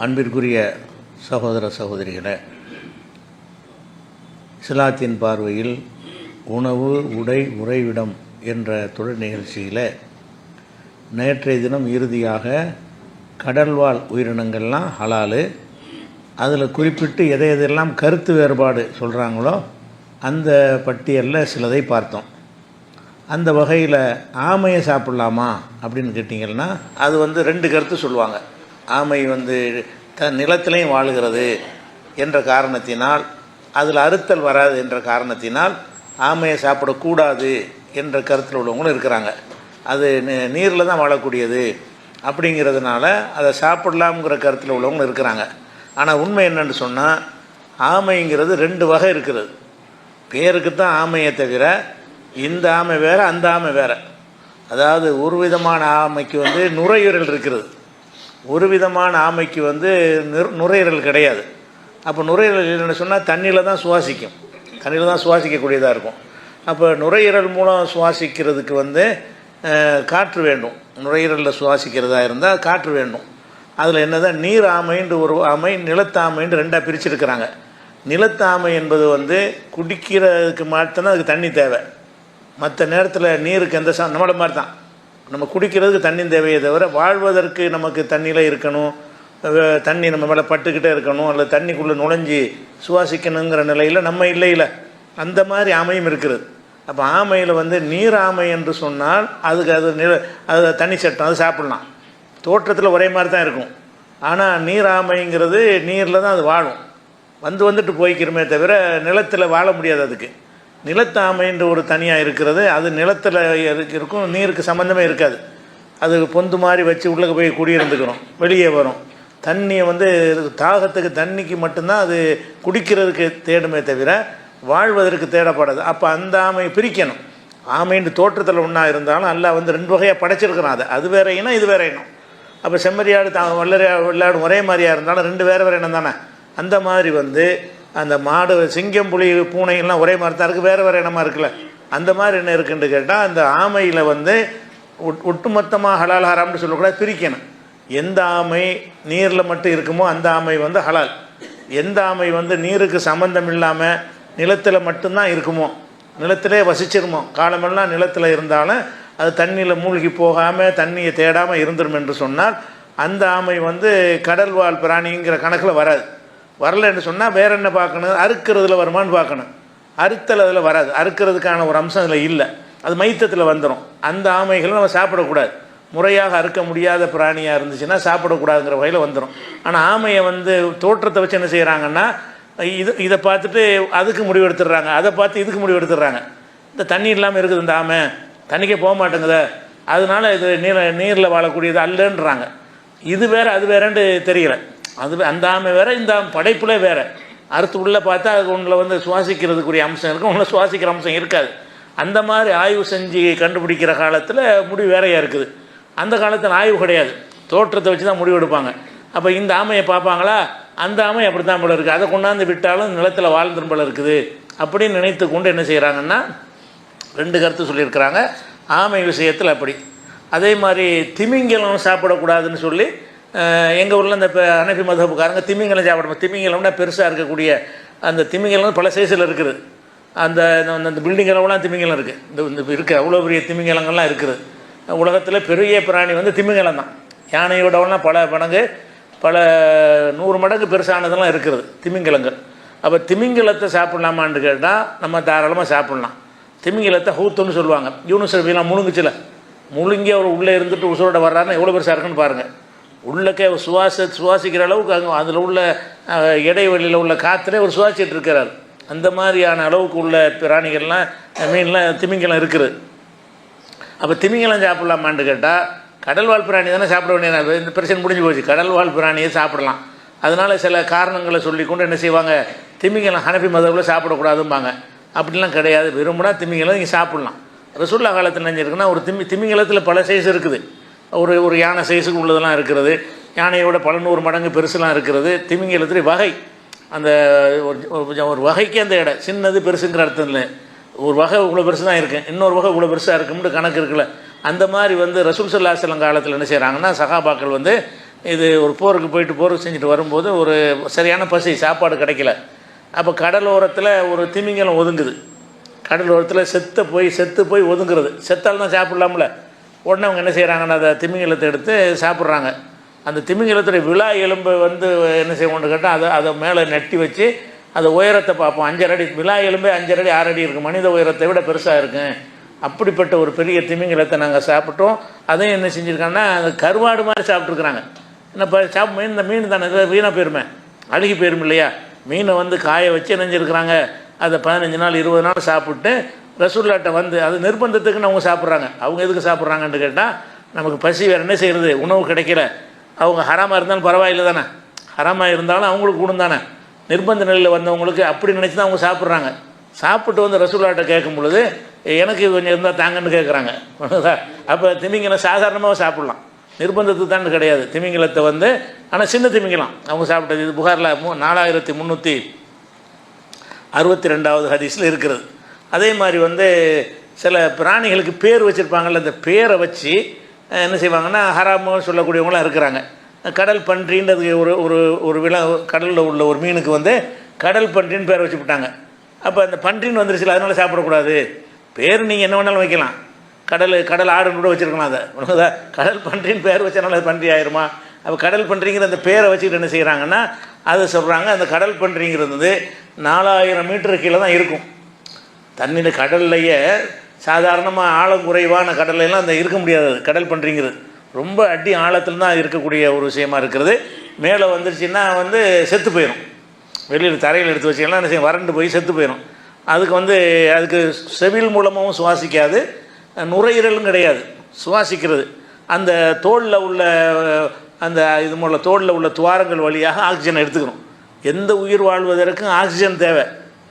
அன்பிற்குரிய சகோதர சகோதரிகளே, இஸ்லாத்தின் பார்வையில் உணவு, உடை, உறைவிடம் என்ற தொடர் நிகழ்ச்சியில் நேற்றைய தினம் இறுதியாக கடல்வாழ் உயிரினங்கள்லாம் ஹலாலு, அதில் குறிப்பிட்டு எதையெல்லாம் கருத்து வேறுபாடு சொல்கிறாங்களோ அந்த பட்டியலில் சிலதை பார்த்தோம். அந்த வகையில் ஆமையை சாப்பிட்லாமா அப்படின்னு கேட்டிங்கன்னா, அது ரெண்டு கருத்து சொல்லுவாங்க. ஆமை நிலத்திலையும் வாழுகிறது என்ற காரணத்தினால், அதில் அறுத்தல் வராது என்ற காரணத்தினால் ஆமையை சாப்பிடக்கூடாது என்ற கருத்தில் உள்ளவங்களும் இருக்கிறாங்க. அது நீரில் தான் வாழக்கூடியது அப்படிங்கிறதுனால அதை சாப்பிடலாம்ங்கிற கருத்தில் உள்ளவங்களும் இருக்கிறாங்க. ஆனால் உண்மை என்னென்னு சொன்னால், ஆமைங்கிறது ரெண்டு வகை இருக்கிறது. பேருக்கு தான் ஆமையை தவிர இந்த ஆமை வேறு, அந்த ஆமை வேறு. அதாவது ஒரு விதமான ஆமைக்கு நுரையீரல் இருக்கிறது, ஒரு விதமான ஆமைக்கு நுரையீரல் கிடையாது. அப்போ நுரையீரல் இல்லைன்னு சொன்னால் தண்ணியில் தான் சுவாசிக்கும், தண்ணியில் தான் சுவாசிக்கக்கூடியதாக இருக்கும். அப்போ நுரையீரல் மூலம் சுவாசிக்கிறதுக்கு காற்று வேண்டும். நுரையீரலில் சுவாசிக்கிறதா இருந்தால் காற்று வேண்டும். அதில் என்னதான் நீர் ஆமைன்ற ஒரு ஆமை, நிலத்தாமைன்னு ரெண்டாக பிரிச்சுருக்கிறாங்க. நிலத்தாமை என்பது குடிக்கிறதுக்கு மட்டும்தான் அதுக்கு தண்ணி தேவை. மற்ற நேரத்தில் நீருக்கு எந்த நம்மளை மாதிரி தான், நம்ம குடிக்கிறதுக்கு தண்ணி தேவையே தவிர வாழ்வதற்கு நமக்கு தண்ணியில் இருக்கணும், தண்ணி நம்ம மேலே பட்டுக்கிட்டே இருக்கணும், அல்லது தண்ணிக்குள்ளே நுழைஞ்சி சுவாசிக்கணுங்கிற நிலையில் நம்ம இல்லை. அந்த மாதிரி ஆமையும் இருக்கிறது. அப்போ ஆமையில் நீர் ஆமை என்று சொன்னால் அதுக்கு அது தண்ணி சட்டம், அது சாப்பிட்லாம். தோற்றத்தில் ஒரே மாதிரி தான் இருக்கும். ஆனால் நீர் ஆமைங்கிறது நீரில் தான் அது வாழும். வந்துட்டு போய்க்கிறமே தவிர நிலத்தில் வாழ முடியாது. அதுக்கு நிலத்தாமைன்ற ஒரு தனியாக இருக்கிறது. அது நிலத்தில் இருக்கும், நீருக்கு சம்மந்தமே இருக்காது. அது பொந்து மாதிரி வச்சு உள்ளே போய் குடியிருந்துக்கணும், வெளியே வரும். தண்ணியை தாகத்துக்கு தண்ணிக்கு மட்டும்தான் அது குடிக்கிறதுக்கு தேடுமே தவிர வாழ்வதற்கு தேடப்படாது. அப்போ அந்த ஆமையை பிரிக்கணும். ஆமைன்ற தோற்றத்தில் ஒன்றா இருந்தாலும் எல்லாம் ரெண்டு வகையாக படைச்சிருக்கிறான். அது வேற இனம், இது வேற இனம். அப்போ செம்மறியாடு வெள்ளாடும் ஒரே மாதிரியாக இருந்தாலும் ரெண்டு வேறு இனம் தானே. அந்த மாதிரி அந்த மாடு, சிங்கம், புலி, பூனைகள்லாம் ஒரே மாதிரி தான் இருக்குது, வேறு இனமாக இருக்குல்ல. அந்த மாதிரி என்ன இருக்குன்னு கேட்டால், அந்த ஆமையில் ஒட்டுமொத்தமாக ஹலால் ஹராம்னு சொல்லக்கூடாது, பிரிக்கணும். எந்த ஆமை நீரில் மட்டும் இருக்குமோ அந்த ஆமை ஹலால். எந்த ஆமை நீருக்கு சம்மந்தம் இல்லாமல் நிலத்தில் மட்டும்தான் இருக்குமோ, நிலத்திலே வசிச்சிருமோ, காலமெல்லாம் நிலத்தில் இருந்தாலும் அது தண்ணியில் மூழ்கி போகாமல் தண்ணியை தேடாமல் இருந்துடும் என்று சொன்னால் அந்த ஆமை கடல்வாழ் பிராணிங்கிற கணக்கில் வராது. வரலைன்னு சொன்னால் வேறு என்ன பார்க்கணும், அறுக்கிறதுல வருமானு பார்க்கணும். அறுத்தல் அதில் வராது, அறுக்கிறதுக்கான ஒரு அம்சம் அதில் இல்லை, அது மைத்தத்தில் வந்துடும். அந்த ஆமைகளை நம்ம சாப்பிடக்கூடாது. முறையாக அறுக்க முடியாத பிராணியாக இருந்துச்சுன்னா சாப்பிடக்கூடாதுங்கிற வகையில் வந்துடும். ஆனால் ஆமையை தோற்றத்தை வச்சு என்ன செய்கிறாங்கன்னா, இதை பார்த்துட்டு அதுக்கு முடிவெடுத்துடுறாங்க, அதை பார்த்து இதுக்கு முடிவெடுத்துடுறாங்க. இந்த தண்ணி இல்லாமல் இருக்குது இந்த ஆமை, தண்ணிக்கே போக மாட்டேங்குத, அதனால இது நீரில் வாழக்கூடியது அல்லன்றாங்க. இது வேறு அது வேறேன்னு தெரியல. அது அந்த ஆமை வேறு, இந்த படைப்புலே வேறு. அறுத்து உள்ளே பார்த்தா அது ஒன்றில் சுவாசிக்கிறதுக்குரிய அம்சம் இருக்கும், ஒன்றில் சுவாசிக்கிற அம்சம் இருக்காது. அந்த மாதிரி ஆய்வு செஞ்சு கண்டுபிடிக்கிற காலத்தில் முடிவு வேறையாக இருக்குது. அந்த காலத்தில் ஆய்வு கிடையாது, தோற்றத்தை வச்சு தான் முடிவு எடுப்பாங்க. அப்போ இந்த ஆமையை பார்ப்பாங்களா, அந்த ஆமை அப்படி தான் போல இருக்குது, அதை கொண்டாந்து விட்டாலும் நிலத்தில் வாழ்ந்துரும் போல இருக்குது அப்படின்னு நினைத்து கொண்டு என்ன செய்கிறாங்கன்னா ரெண்டு கருத்து சொல்லியிருக்கிறாங்க ஆமை விஷயத்தில். அப்படி அதே மாதிரி திமிங்கலம் சாப்பிடக்கூடாதுன்னு சொல்லி எங்கள் ஊரில் இந்த ஹனஃபி மதஹ்புக்காரங்க திமிங்கலம் சாப்பிடணும். திமிங்கலம்னா பெருசாக இருக்கக்கூடிய அந்த திமிங்கலம் பல சைஸில் இருக்குது. அந்த அந்த பில்டிங் அளவுலாம் திமிங்கலம் இருக்குது. இந்த இருக்குது அவ்வளோ பெரிய திமிங்கலங்கள்லாம் இருக்குது. உலகத்தில் பெரிய பிராணி திமிங்கலம் தான். யானையோடவெல்லாம் பல மடங்கு, பல 100 மடங்கு பெருசானதெல்லாம் இருக்கிறது திமிங்கலங்கள். அப்போ திமிங்கலத்தை சாப்பிட்லாமான்னு கேட்டால் நம்ம தாராளமாக சாப்பிட்லாம். திமிங்கலத்தை ஹூத்துன்னு சொல்லுவாங்க. யூனுஸ் நபிலாம் முழுங்குச்சில முழுங்கி அவர் உள்ளே இருந்துட்டு உசுரோட வர்றாருன்னா எவ்வளோ பெருசாக இருக்குன்னு பாருங்கள். உள்ளக்கே சுவாசிக்கிற அளவுக்கு அங்கே அதில் உள்ள இடைவெளியில் உள்ள காற்றுலே அவர் சுவாசிச்சுட்டு இருக்கிறார். அந்த மாதிரியான அளவுக்கு உள்ள பிராணிகள்லாம், மீன்லாம், திமிங்கலம் இருக்குது. அப்போ திமிங்கலம் சாப்பிட்லாமான்னு கேட்டால் கடல்வாழ் பிராணி தானே சாப்பிட வேண்டிய, இந்த பிரச்சனை முடிஞ்சு போச்சு. கடல்வாழ் பிராணியை சாப்பிடலாம். அதனால் சில காரணங்களை சொல்லி கொண்டு என்ன செய்வாங்க, திமிங்கலம் ஹனஃபி மதத்தில் சாப்பிடக்கூடாதும்பாங்க. அப்படிலாம் கிடையாது, விரும்பினா திமிங்கலம் நீங்கள் சாப்பிட்லாம். ரசூலுல்லாஹ் காலத்தில் நினைஞ்சிருக்குன்னா ஒரு திமிங்கலத்தில் பல சைஸ் இருக்குது. ஒரு யானை சைஸுக்கு உள்ளதெல்லாம் இருக்கிறது, யானையோட பல 100 மடங்கு பெருசுலாம் இருக்கிறது. திமிங்கலத்தில் வகை, அந்த ஒரு வகைக்கு அந்த இடம் சின்னது பெருசுங்கிற அர்த்தம் இல்லை. ஒரு வகை இவ்வளோ பெருசு தான் இருக்குது, இன்னொரு வகை இவ்வளோ பெருசாக இருக்கும்னு கணக்கு இருக்குல்ல. அந்த மாதிரி ரசூல் ஸல்லல்லாஹு அலைஹி வஸல்லம் காலத்தில் என்ன செய்கிறாங்கன்னா, சஹாபாக்கள் இது ஒரு போருக்கு செஞ்சுட்டு வரும்போது ஒரு சரியான பசி, சாப்பாடு கிடைக்கல. அப்போ கடலோரத்தில் ஒரு திமிங்கலம் ஒதுங்குது. கடலோரத்தில் செத்து போய் ஒதுங்குறது. செத்தால் தான் சாப்பிட்லாம்ல. உடனே அவங்க என்ன செய்கிறாங்கன்னா அதை திமிங்கலத்தை எடுத்து சாப்பிட்றாங்க. அந்த திமிங்கலத்துடைய விழா எலும்பை வந்து என்ன செய்வோம்னு கேட்டால் அதை மேலே நட்டி வச்சு அதை உயரத்தை பார்ப்போம். 5 அடி விழா எலும்பே 5 அடி 6 அடி இருக்குது. மனித உயரத்தை விட பெருசாக இருக்கும். அப்படிப்பட்ட ஒரு பெரிய திமிங்கலத்தை நாங்கள் சாப்பிட்டோம். அதையும் என்ன செஞ்சுருக்காங்கன்னா அந்த கருவாடு மாதிரி சாப்பிட்ருக்குறாங்க. என்ன மீன், இந்த மீன் தானே வீணாக போயிருமே, அழுகி போயிரும் இல்லையா. மீனை வந்து காய வச்சு நினைஞ்சிருக்கிறாங்க. அதை 15 நாள் 20 நாள் சாப்பிட்டு ரசூலுல்லாஹ்ட்ட வந்து அது நிர்பந்தத்துக்குன்னு அவங்க சாப்பிட்றாங்க. அவங்க எதுக்கு சாப்பிட்றாங்கன்னு கேட்டால், நமக்கு பசி வேறு என்ன செய்கிறது, உணவு கிடைக்கல. அவங்க ஹராமாக இருந்தாலும் பரவாயில்லை தானே, ஹராமாக இருந்தாலும் அவங்களுக்கு கூடும் தானே. நிர்பந்த நிலையில் வந்தவங்களுக்கு அப்படி நினச்சி தான் அவங்க சாப்பிட்றாங்க. சாப்பிட்டு வந்து ரசூலுல்லாஹ்ட்ட கேட்கும் பொழுது எனக்கு கொஞ்சம் இருந்தால் தாங்கன்னு கேட்குறாங்க. அப்போ திமிங்கலம் சாதாரணமாக சாப்பிட்லாம், நிர்பந்தத்துக்கு தான் கிடையாது. திமிங்கலத்தை வந்து ஆனால் சின்ன திமிங்கலம் அவங்க சாப்பிட்டது. இது புகாரில் 4362வது ஹதீஸில் இருக்கிறது. அதே மாதிரி வந்து சில பிராணிகளுக்கு பேர் வச்சுருப்பாங்கள்ல, அந்த பேரை வச்சு என்ன செய்வாங்கன்னா ஹராம்னு சொல்லக்கூடியவங்களாம் இருக்கிறாங்க. கடல் பன்றின்றது ஒரு விழா, கடலில் உள்ள ஒரு மீனுக்கு வந்து கடல் பன்றின்னு பேர் வச்சுவிட்டாங்க. அப்போ அந்த பன்றின்னு வந்துருச்சுல, அதனால சாப்பிடக்கூடாது. பேர் நீங்கள் என்ன வேணாலும் வைக்கலாம். கடல் ஆடுன்னு கூட வச்சுருக்கலாம். அதை கடல் பன்றின்னு பேர் வச்சனால அது பன்றி ஆயிருமா? அப்போ கடல் பன்றிங்கிற அந்த பேரை வச்சுக்கிட்டு என்ன செய்கிறாங்கன்னா அதை சொல்கிறாங்க. அந்த கடல் பன்றிங்கிறது 4000 மீட்டர் கீழே தான் இருக்கும். தண்ணியில் கடல்லையே சாதாரணமாக ஆழம் குறைவான கடல்லாம் அந்த இருக்க முடியாது. கடல் பன்றிங்கிறது ரொம்ப அடி ஆழத்தில் தான் இருக்கக்கூடிய ஒரு விஷயமா இருக்கிறது. மேலே வந்துருச்சுன்னா வந்து செத்து போயிடும். வெளியில் தரையில் எடுத்து வச்சிங்கன்னா என்ன செய்யும், வறண்டு போய் செத்து போயிடும். அதுக்கு செவில் மூலமாகவும் சுவாசிக்காது, நுரையீரலும் கிடையாது சுவாசிக்கிறது. அந்த தோலில் உள்ள அந்த இது மூலம் தோலில் உள்ள துவாரங்கள் வழியாக ஆக்சிஜன் எடுத்துக்கணும். எந்த உயிர் வாழ்வதற்கும் ஆக்சிஜன் தேவை,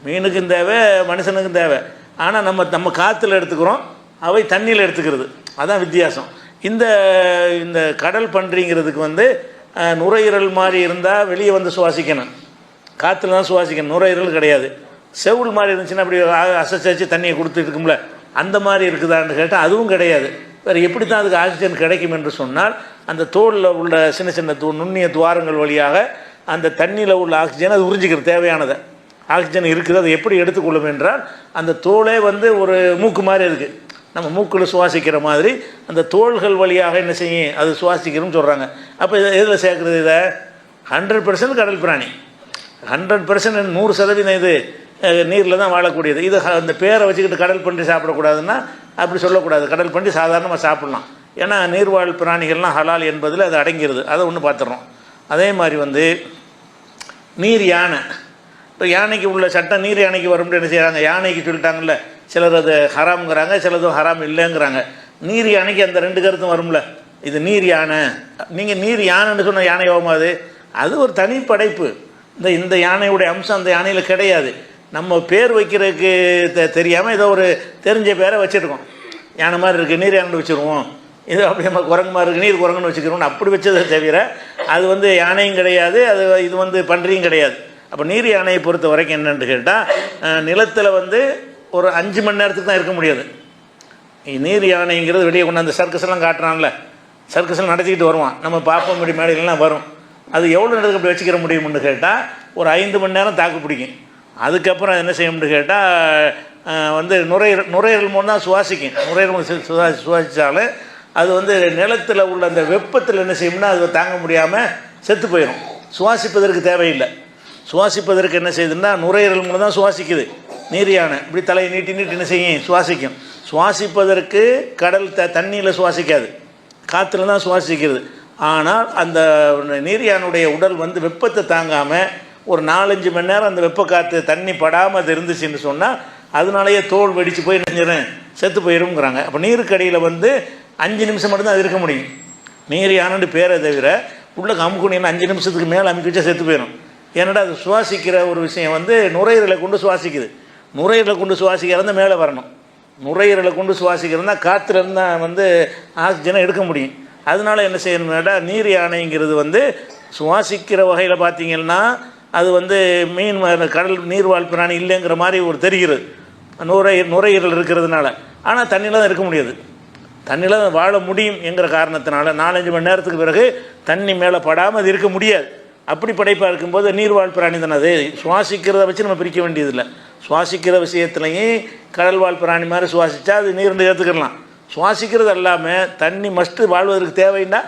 மீனுக்கும் தேவை, மனுஷனுக்கும் தேவை. ஆனால் நம்ம காற்றுல எடுத்துக்கிறோம், அவை தண்ணியில் எடுத்துக்கிறது. அதான் வித்தியாசம். இந்த கடல் பன்றிங்கிறதுக்கு வந்து நுரையீரல் மாதிரி இருந்தால் வெளியே வந்து சுவாசிக்கணும், காற்றுல தான் சுவாசிக்கணும், நுரையீரல் கிடையாது. செவுள் மாதிரி இருந்துச்சுன்னா அப்படி அசைச்சு தண்ணியை கொடுத்துட்டு இருக்கும்ல, அந்த மாதிரி இருக்குதான்னு கேட்டால் அதுவும் கிடையாது. வேறு எப்படி தான் அதுக்கு ஆக்சிஜன் கிடைக்கும் என்று சொன்னால், அந்த தோலில் உள்ள சின்ன சின்ன நுண்ணிய துவாரங்கள் வழியாக அந்த தண்ணியில் உள்ள ஆக்சிஜன் அது உறிஞ்சிக்கிறது. தேவையானதை ஆக்சிஜன் இருக்குது. அதை எப்படி எடுத்துக்கொள்ளும் என்றால், அந்த தோலே வந்து ஒரு மூக்கு மாதிரி இருக்குது. நம்ம மூக்கில் சுவாசிக்கிற மாதிரி அந்த தோள்கள் வழியாக என்ன செய்யும், அது சுவாசிக்கிறோம்னு சொல்கிறாங்க. அப்போ இதை எதில் சேர்க்குறது? இதை 100% கடல் பிராணி, 100% 100% இது நீரில் தான் வாழக்கூடியது. இது அந்த பேரை வச்சுக்கிட்டு கடல் பன்றி சாப்பிடக்கூடாதுன்னா அப்படி சொல்லக்கூடாது. கடல் பன்றி சாதாரணமாக சாப்பிட்லாம். ஏன்னா நீர்வாழ் பிராணிகள்லாம் ஹலால் என்பதில் அது அடங்கிறது. அதை ஒன்று பார்த்துடுறோம். அதே மாதிரி வந்து நீர் யானை, இப்போ யானைக்கு உள்ள சட்டம் நீர் யானைக்கு வரும்னு என்ன செய்கிறாங்க, யானைக்கு சொல்லிட்டாங்கல்ல, சிலர் அது ஹராம்ங்கிறாங்க, சிலதும் ஹராம் இல்லைங்கிறாங்க. நீர் யானைக்கு அந்த 2 கருத்தும் வரும்ல. இது நீர் யானை, நீங்கள் நீர் யானைன்னு சொன்ன யானை யோகமாது, அது ஒரு தனி படைப்பு. இந்த யானையுடைய அம்சம் அந்த யானையில் கிடையாது. நம்ம பேர் வைக்கிறதுக்கு தெரியாமல் ஏதோ ஒரு தெரிஞ்ச பேரை வச்சுருக்கோம். யானை மாதிரி இருக்குது, நீர் யானை வச்சுருவோம். இது அப்படி நம்ம குரங்கு மாதிரி இருக்குது, நீர் குரங்குன்னு வச்சுக்கிறோம். அப்படி வச்சதை தவிர அது வந்து யானையும் கிடையாது, இது வந்து பன்றியும் கிடையாது. அப்போ நீர் யானையை பொறுத்த வரைக்கும் என்னென்னு கேட்டால், நிலத்தில் வந்து ஒரு 5 மணி நேரத்துக்கு தான் இருக்க முடியாது. நீர் யானைங்கிறது வெளியே கொண்டு அந்த சர்க்கஸ்லாம் காட்டுறான்ல, சர்க்கஸ்லாம் நடத்திக்கிட்டு வருவான், நம்ம பார்ப்போம், இப்படி மேடையிலாம் வரும். அது எவ்வளோ நேரத்துக்கு அப்படி வச்சுக்கிற முடியும்னு கேட்டால் ஒரு 5 மணி நேரம் தாக்கு பிடிக்கும். அதுக்கப்புறம் என்ன செய்யும்னு கேட்டால் வந்து நுரையீரல் மூலம் தான் சுவாசிக்கும். நுரையீரல் சுவாசித்தாலும் அது வந்து நிலத்தில் உள்ள அந்த வெப்பத்தில் என்ன செய்யும்னா அது தாங்க முடியாமல் செத்து போயிடும். சுவாசிப்பதற்கு தேவையில்லை. சுவாசிப்பதற்கு என்ன செய்யுதுன்னா நுரையீரல் மூலம் தான் சுவாசிக்குது. நீர் யானை இப்படி தலையை நீட்டி என்ன செய்யும், சுவாசிக்கும். சுவாசிப்பதற்கு கடல் தண்ணியில் சுவாசிக்காது, காற்றுல தான் சுவாசிக்கிறது. ஆனால் அந்த நீர் யானுடைய உடல் வந்து வெப்பத்தை தாங்காமல் ஒரு 4-5 மணி நேரம் அந்த வெப்ப காற்று தண்ணி படாமல் அது இருந்துச்சுன்னு சொன்னால் அதனாலேயே தோல் வெடித்து போய் நினைஞ்சிடும், செத்து போயிருங்கிறாங்க. அப்போ நீருக்கடியில் வந்து 5 நிமிஷம் மட்டும்தான் அது இருக்க முடியும். நீர் யானைன்னு பேரை தவிர உள்ள அமுக்குனின்னு 5 நிமிஷத்துக்கு மேலே அமுக்கி வச்சா செத்து போயிடும். ஏன்னாடா அது சுவாசிக்கிற ஒரு விஷயம் வந்து நுரையீரலை கொண்டு சுவாசிக்குது. நுரையீரலை கொண்டு சுவாசிக்கிறதா மேலே வரணும். நுரையீரலை கொண்டு சுவாசிக்கிறதுனா காற்றுலேருந்து தான் வந்து ஆக்சிஜனை எடுக்க முடியும். அதனால என்ன செய்யணும்னா நீர் யானைங்கிறது வந்து சுவாசிக்கிற வகையில் பார்த்திங்கன்னா அது வந்து மீன் கடல் நீர்வாழ் பிராணி இல்லைங்கிற மாதிரி ஒரு தெரிகிறது, நுரையீரல் இருக்கிறதுனால. ஆனால் தண்ணியில் தான் இருக்க முடியாது. தண்ணியில் வாழ முடியும் என்கிற காரணத்தினால 4-5 மணி நேரத்துக்கு பிறகு தண்ணி மேலே படாமல் அது இருக்க முடியாது. அப்படி படைப்பாக இருக்கும்போது நீர்வாழ் பிராணி தானே அது. சுவாசிக்கிறத வச்சு நம்ம பிரிக்க வேண்டியதில்லை. சுவாசிக்கிற விஷயத்துலையும் கடல்வாழ் பிராணி மாதிரி சுவாசித்தா அது நீர்னு ஏற்றுக்கிடலாம். சுவாசிக்கிறது எல்லாமே தண்ணி மஸ்ட்டு வாழ்வதற்கு தேவைன்னா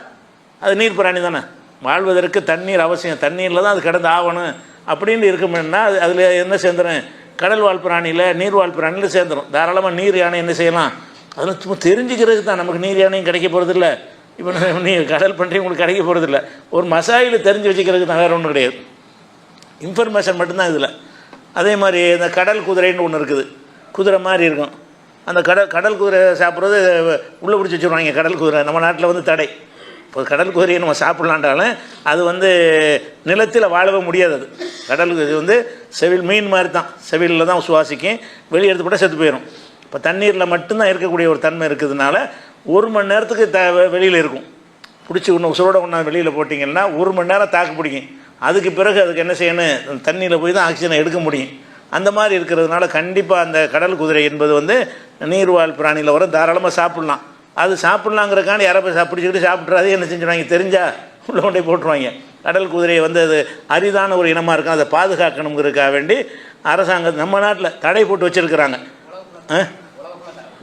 அது நீர் பிராணி தானே. வாழ்வதற்கு தண்ணீர் அவசியம், தண்ணீரில் தான் அது கிடந்து ஆகணும் அப்படின்னு இருக்குமுன்னா அது அதில் என்ன சேர்ந்துடும், கடல்வாழ் பிராணியில் நீர்வாழ் பிராணியில் சேர்ந்துடும். தாராளமாக நீர் யானை என்ன செய்யலாம், அதெல்லாம் சும்மா தெரிஞ்சுக்கிறதுக்கு தான். நமக்கு நீர் யானையும் கிடைக்க போகிறதில்ல, இப்போ நீ கடல் பண்ணுறீங்க உங்களுக்கு கிடைக்க போகிறதில்ல. ஒரு மசாயில் தெரிஞ்சு வச்சுக்கிறதுக்கு தான், வேறு ஒன்றும் கிடையாது. இன்ஃபர்மேஷன் மட்டும்தான் இதில். அதே மாதிரி இந்த கடல் குதிரைன்னு ஒன்று இருக்குது, குதிரை மாதிரி இருக்கும். அந்த கடல் குதிரை சாப்பிட்றது உள்ளே பிடிச்சி வச்சுருவாங்க. கடல் குதிரை நம்ம நாட்டில் வந்து தடை. இப்போ கடல் குதிரையை நம்ம சாப்பிட்லான்றாலும் அது வந்து நிலத்தில் வாழவே முடியாது. அது கடல் இது வந்து செவில் மீன் மாதிரி தான், செவிலில் தான் சுவாசிக்கும், வெளியே எடுத்து போட்டால் செத்து போயிடும். இப்போ தண்ணீரில் மட்டும்தான் இருக்கக்கூடிய ஒரு தன்மை இருக்கிறதுனால 1 மணி நேரத்துக்கு வெளியில் இருக்கும். பிடிச்சி உசுரோட ஒன்றா வெளியில் போட்டிங்கன்னா 1 மணி நேரம் தாக்கு பிடிக்கும். அதுக்கு பிறகு அதுக்கு என்ன செய்யணும், தண்ணியில் போய் தான் ஆக்சிஜனை எடுக்க முடியும். அந்த மாதிரி இருக்கிறதுனால கண்டிப்பாக அந்த கடல் குதிரை என்பது வந்து நீர்வாழ் பிராணியில் வர தாராளமாக சாப்பிட்லாம். அது சாப்பிட்லாங்கிறக்கான யாரை போய் பிடிச்சிக்கிட்டு சாப்பிட்றாதே என்ன செஞ்சுருவாங்க தெரிஞ்சால் உள்ள கொண்டே போட்டுருவாங்க. கடல் குதிரையை வந்து அது அரிதான ஒரு இனமாக இருக்கும், அதை பாதுகாக்கணுங்கிறதுக்காக வேண்டி அரசாங்கம் நம்ம நாட்டில் தடை போட்டு வச்சுருக்கிறாங்க.